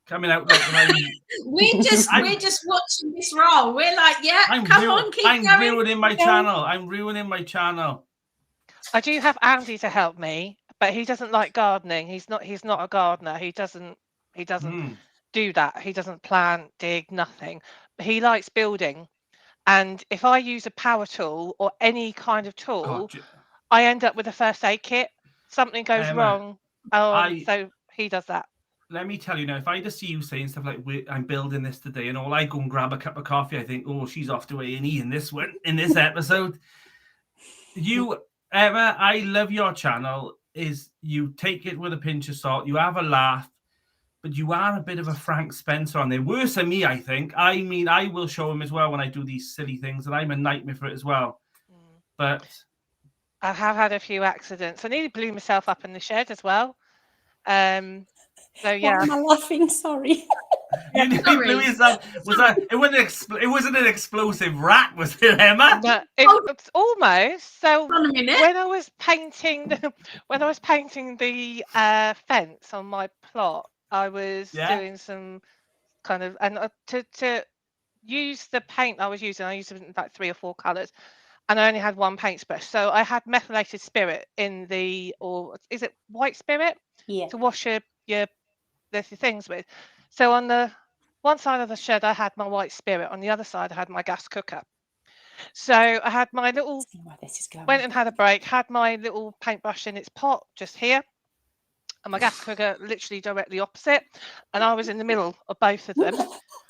coming out like we're just watching this roll. We're like, yeah, keep going. I'm ruining my channel. I'm ruining my channel. I do have Andy to help me, but he doesn't like gardening. He's not a gardener. He doesn't do that. He doesn't plant, dig, nothing. He likes building. And if I use a power tool or any kind of tool, I end up with a first aid kit. Something goes wrong. So he does that. Let me tell you now, if I just see you saying stuff like I'm building this today and all, I go and grab a cup of coffee, I think, oh, she's off to A&E in this episode. Emma, I love your channel. You take it with a pinch of salt, you have a laugh, but you are a bit of a Frank Spencer on there. Worse than me, I think. I mean, I will show him as well when I do these silly things, and I'm a nightmare for it as well. But I have had a few accidents. I nearly blew myself up in the shed as well. So yeah. Why am I laughing? Sorry. You nearly blew yourself. It wasn't an explosive rat, was it, Emma? No, it was almost. So when I was painting the fence on my plot, I was doing some kind of, and to use the paint I was using, I used like 3 or 4 colours, and I only had one paintbrush. So I had methylated spirit or is it white spirit? Yeah. To wash your things with. So on the one side of the shed, I had my white spirit. On the other side, I had my gas cooker. So I had my little, went and had a break, had my little paintbrush in its pot just here, and my gas cooker literally directly opposite. And I was in the middle of both of them.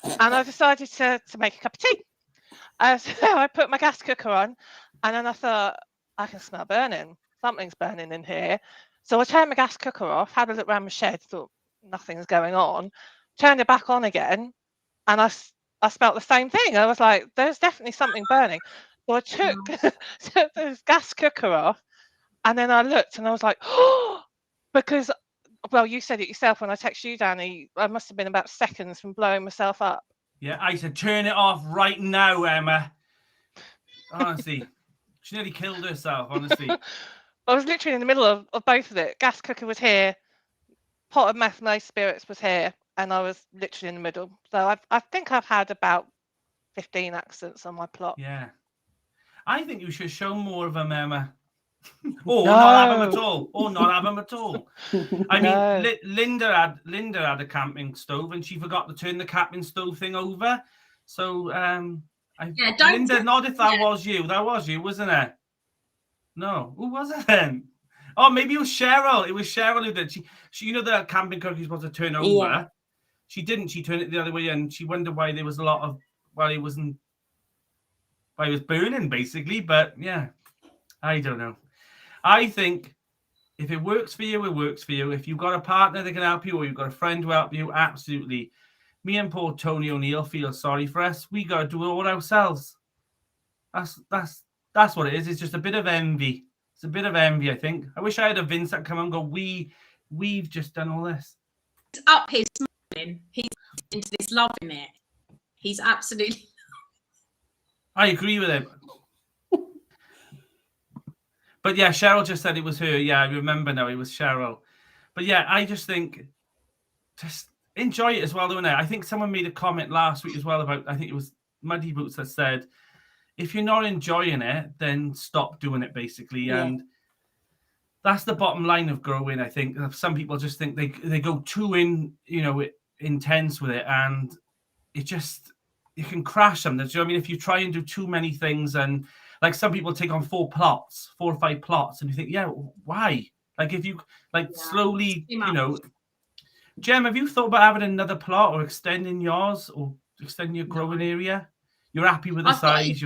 And I decided to make a cup of tea. So I put my gas cooker on, and then I thought, I can smell burning. Something's burning in here. So I turned my gas cooker off, had a look around my shed, thought nothing's going on, turned it back on again, and I smelt the same thing. I was like, there's definitely something burning. So I took the gas cooker off, and then I looked, and I was like, oh, because, well, you said it yourself when I texted you, Danny, I must have been about seconds from blowing myself up. Yeah, I said, turn it off right now, Emma. Honestly, she nearly killed herself, honestly. I was literally in the middle of both of it. Gas cooker was here, pot of methylated spirits was here, and I was literally in the middle. So I think I've had about 15 accidents on my plot. Yeah. I think you should show more of them, Emma. Not have them at all. Or not have them at all. I mean, Linda had a camping stove, and she forgot to turn the camping stove thing over. So, Linda, not if that was you. That was you, wasn't it? No, who was it then? Oh, maybe it was Cheryl. It was Cheryl who did. She you know, the camping cooker you're supposed to turn over. Yeah. She didn't. She turned it the other way, and she wondered why there was a lot of. Well, it was burning basically. But yeah, I don't know. I think if it works for you, it works for you. If you've got a partner that can help you, or you've got a friend to help you, absolutely. Me and poor Tony O'Neill feel sorry for us. We got to do it all ourselves. That's what it is. It's just a bit of envy. It's a bit of envy, I think. I wish I had a Vince that come and go, we've just done all this. It's up his morning. He's into this, loving it. He's absolutely. I agree with him. But yeah, Cheryl just said it was her. Yeah, I remember now. It was Cheryl. But yeah, I just think just enjoy it as well, don't I? I think someone made a comment last week as well about, I think it was Muddy Boots that said, if you're not enjoying it, then stop doing it, basically. Yeah. And that's the bottom line of growing, I think. Some people just think they go too intense with it, and it can crash them. Do you know what I mean? If you try and do too many things, and like some people take on 4 or 5 plots, and you think, yeah, why? Like if you slowly, you know. Gem, have you thought about having another plot or extending yours or extending your growing area? You're happy with the size?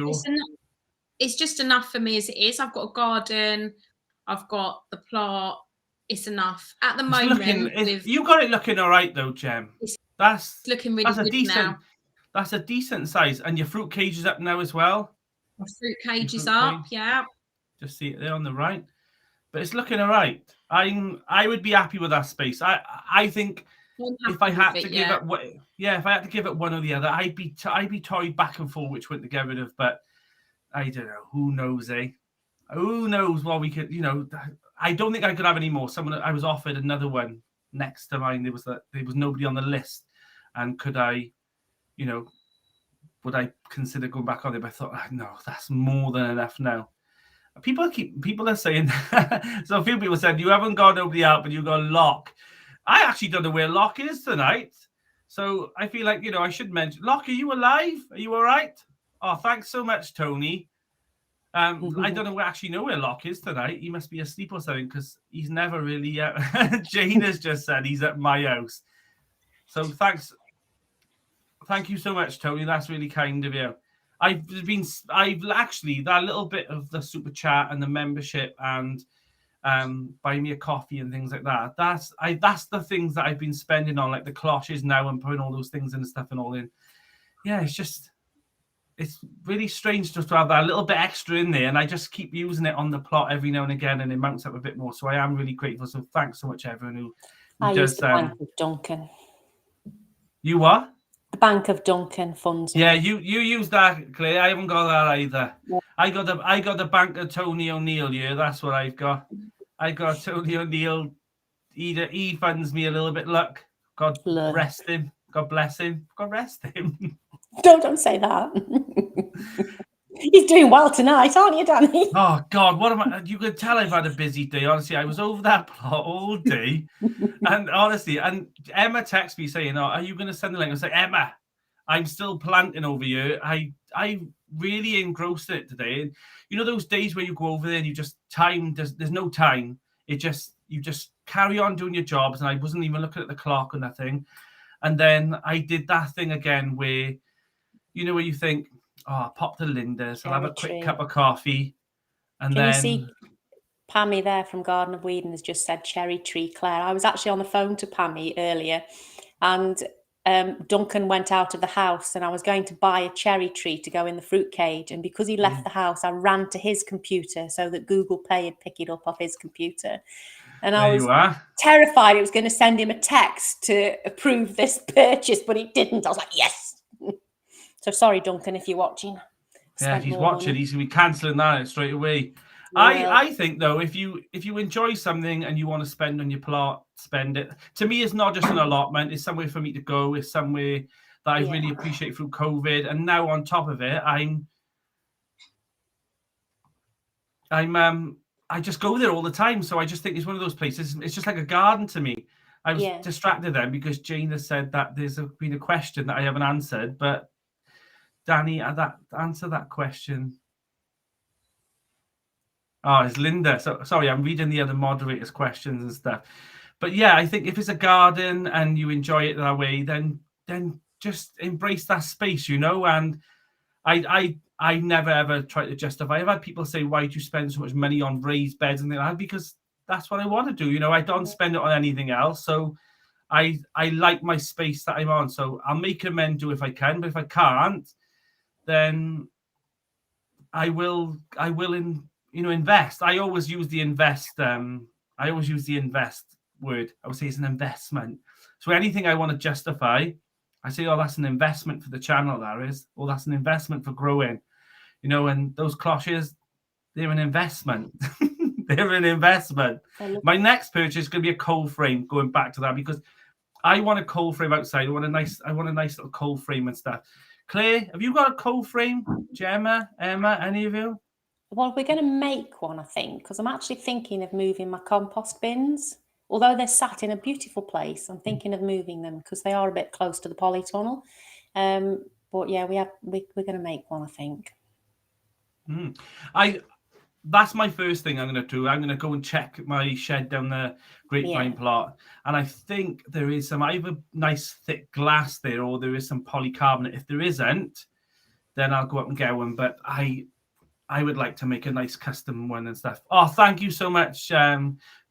It's just enough for me as it is. I've got a garden. I've got the plot. It's enough at the moment. You got it looking all right though, Gem. That's looking really good now. That's a decent size, and your fruit cage is up now as well. My fruit cage is up. Yeah. Just see it there on the right, but it's looking all right. I would be happy with that space. I think if I had to give it, if I had to give it one or the other, I'd be toyed back and forth which one to get rid of. But I don't know. Who knows, eh? Who knows what we could, you know? I don't think I could have any more. I was offered another one next to mine. There was nobody on the list, and could I, you know, would I consider going back on it? But I thought, no, that's more than enough now. People are saying, so a few people said, you haven't got nobody out, but you've got Locke. I actually don't know where Locke is tonight. So I feel like, you know, I should mention, Locke, are you alive? Are you all right? Oh, thanks so much, Tony. I don't know where Locke is tonight. He must be asleep or something because he's never really. Jane has just said he's at my house. So thank you so much, Tony. That's really kind of you. I've actually that little bit of the super chat and the membership and buy me a coffee and things like that. That's the things that I've been spending on, like the cloches now and putting all those things and stuff and all in. Yeah, it's really strange just to have that little bit extra in there, and I just keep using it on the plot every now and again, and it mounts up a bit more. So I am really grateful. So thanks so much, everyone who I does. Use the Bank of Duncan. You what? The Bank of Duncan funds. Yeah, you use that, Claire. I haven't got that either. Yeah. I got the Bank of Tony O'Neill. Yeah, that's what I've got. I got Tony O'Neill. He funds me a little bit. Look, God rest him. God bless him. God rest him. Don't say that. He's doing well tonight, aren't you, Danny? Oh God, what am I? You could tell I've had a busy day. Honestly, I was over that plot all day, and honestly, and Emma texted me saying, "Oh, are you going to send the link?" I was like, "Emma, I'm still planting over here. I really engrossed in it today. And you know those days where you go over there and you just there's no time. You just carry on doing your jobs, and I wasn't even looking at the clock or nothing. And then I did that thing again where, you know, where you think, oh, I'll pop to Linda's, I'll have a quick cup of coffee. And Can you see Pammy there from Garden of Whedon has just said cherry tree, Claire. I was actually on the phone to Pammy earlier, and Duncan went out of the house, and I was going to buy a cherry tree to go in the fruit cage. And because he left the house, I ran to his computer so that Google Pay would pick it up off his computer. And I was terrified it was going to send him a text to approve this purchase, but it didn't. I was like, yes. So sorry, Duncan, if you're watching. Yeah, if he's watching, he's going to be cancelling that straight away. Yeah. I think, though, if you enjoy something and you want to spend on your plot, spend it. To me, it's not just an allotment. It's somewhere for me to go. It's somewhere that I really appreciate through COVID. And now on top of it, I just go there all the time. So I just think it's one of those places. It's just like a garden to me. I was distracted then because Jane has said that there's been a question that I haven't answered. But Danny, answer that question. Oh, it's Linda. So sorry, I'm reading the other moderators' questions and stuff. But yeah, I think if it's a garden and you enjoy it that way, then just embrace that space, you know. And I never ever try to justify. I've had people say, why do you spend so much money on raised beds and things like that? Because that's what I want to do. You know, I don't spend it on anything else. So I like my space that I'm on. So I'll make amends do if I can. But if I can't, then I will invest. I always use the invest. I always use the invest word. I would say it's an investment. So anything I want to justify, I say, oh, that's an investment for the channel, that is. Or that's an investment for growing. You know, and those cloches, they're an investment. They're an investment. My next purchase is going to be a cold frame, going back to that, because I want a cold frame outside. I want a nice little cold frame and stuff. Claire, have you got a cold frame? Gemma, Emma, any of you? Well, we're going to make one, I think, because I'm actually thinking of moving my compost bins. Although they're sat in a beautiful place, I'm thinking of moving them because they are a bit close to the polytunnel. But yeah, we're going to make one, I think. that's my first thing I'm going to do. I'm going to go and check my shed down the grapevine plot. And I think there is some either nice thick glass there or there is some polycarbonate. If there isn't, then I'll go up and get one. But I would like to make a nice custom one and stuff. Oh, thank you so much,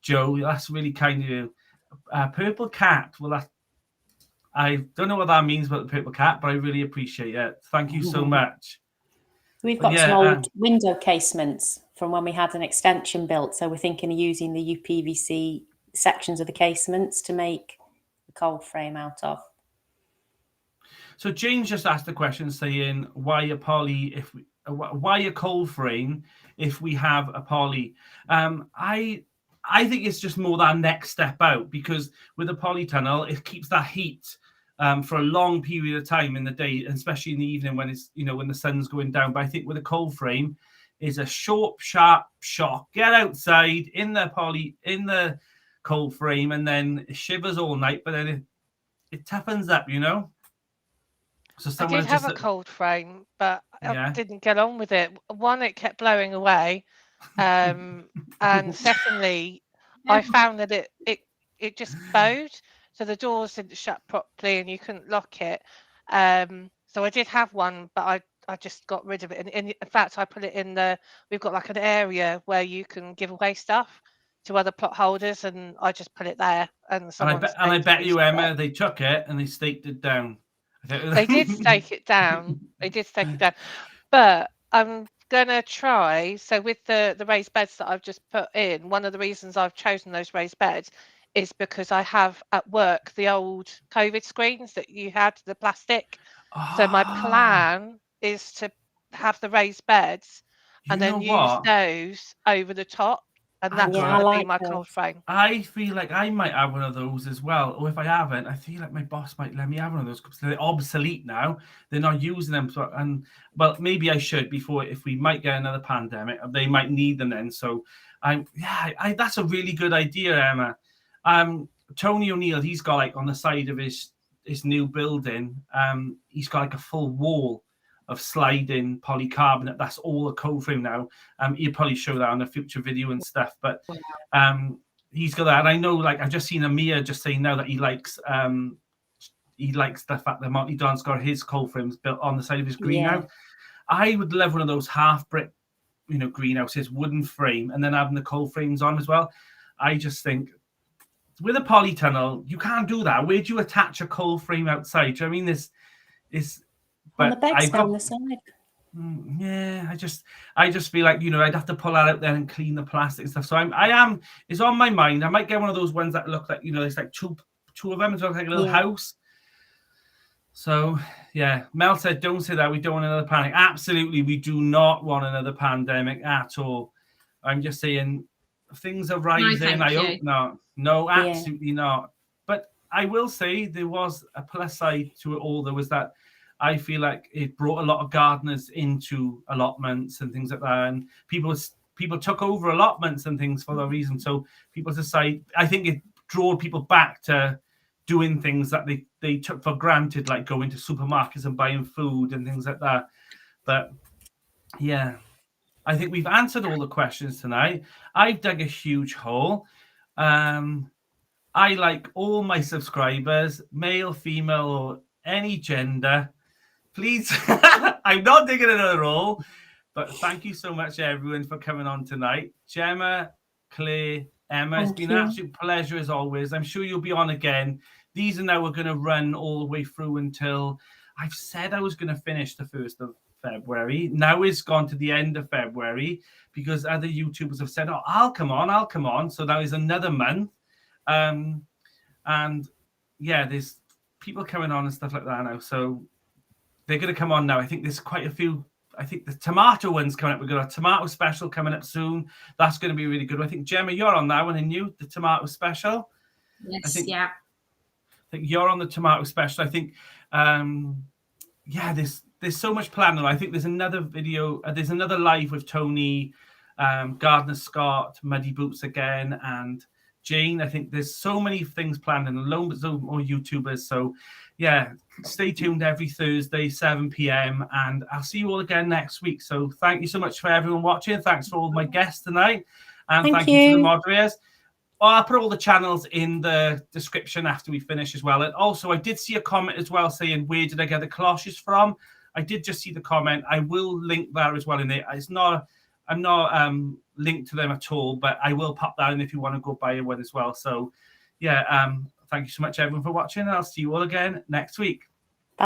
Joe. That's really kind of you. Purple cat. Well, I don't know what that means about the purple cat, but I really appreciate it. Thank you so much. We've got some old window casements from when we had an extension built. So we're thinking of using the UPVC sections of the casements to make the cold frame out of. So James just asked a question saying, why a cold frame if we have a poly? I think it's just more that next step out, because with a polytunnel, it keeps that heat for a long period of time in the day, especially in the evening when it's, when the sun's going down. But I think with a cold frame is a short, sharp shock. Get outside in the cold frame, and then it shivers all night, but then it toughens up, So I did have a cold frame, but I didn't get on with it. One, it kept blowing away, and secondly, I found that it just bowed, so the doors didn't shut properly and you couldn't lock it. So I did have one, but I just got rid of it. And in fact, I put it in we've got like an area where you can give away stuff to other plot holders, and I just put it there. And I bet you, Emma, they took it and they staked it down. They did stake it down. But I'm gonna try. So with the raised beds that I've just put in, one of the reasons I've chosen those raised beds is because I have at work the old COVID screens that you had, the plastic. So my plan is to have the raised beds and then use those over the top. And that's going to be my cold frame. I feel like I might have one of those as well. Or if I haven't, I feel like my boss might let me have one of those because they're obsolete now. They're not using them. Well, maybe I should if we might get another pandemic. They might need them then. So that's a really good idea, Emma. Tony O'Neill, he's got like on the side of his new building, he's got like a full wall of sliding polycarbonate. That's all a cold frame now. He'll probably show that on a future video and stuff. But he's got that. And I know, like, I've just seen Amir just saying now that he likes the fact that Monty Don's got his cold frames built on the side of his greenhouse. I would love one of those half brick, greenhouses, wooden frame, and then having the cold frames on as well. I just think with a polytunnel, you can't do that. Where do you attach a cold frame outside? Do you know what I mean? This is. On the beds down the side. Yeah, I just feel like, I'd have to pull that out there and clean the plastic and stuff. So it's on my mind. I might get one of those ones that look like, it's like two of them. It looks like a little house. So yeah, Mel said, don't say that. We don't want another panic. Absolutely. We do not want another pandemic at all. I'm just saying things are rising. I hope not. No, absolutely not. But I will say there was a plus side to it all. There was that I feel like it brought a lot of gardeners into allotments and things like that. And people took over allotments and things for that reason. So people decide, I think it drew people back to doing things that they took for granted, like going to supermarkets and buying food and things like that. But yeah, I think we've answered all the questions tonight. I've dug a huge hole. I like all my subscribers, male, female, or any gender. Please, I'm not digging another hole, but thank you so much, everyone, for coming on tonight. Gemma, Clare, Emma, it's been an absolute pleasure as always. I'm sure you'll be on again. These are now we're going to run all the way through until I've said I was going to finish the 1st of February. Now it's gone to the end of February because other YouTubers have said, I'll come on. So now is another month. And yeah, there's people coming on and stuff like that now. So they're going to come on now. I think there's quite a few. I think the tomato one's coming up. We've got a tomato special coming up soon. That's going to be really good. I think, Gemma, you're on that one, and the tomato special. Yes, I think you're on the tomato special. I think, there's so much planning. I think there's another video. There's another live with Tony, Gardner Scott, Muddy Boots again, and Jane. I think there's so many things planned, and loads of more YouTubers. So, yeah, stay tuned every Thursday, 7 p.m. And I'll see you all again next week. So thank you so much for everyone watching. Thanks for all my guests tonight. And thank you to the moderators. I'll put all the channels in the description after we finish as well. And also, I did see a comment as well saying, where did I get the cloches from? I did just see the comment. I will link that as well in there. I'm not linked to them at all, but I will pop that in if you want to go buy one as well. So, yeah, thank you so much, everyone, for watching. I'll see you all again next week.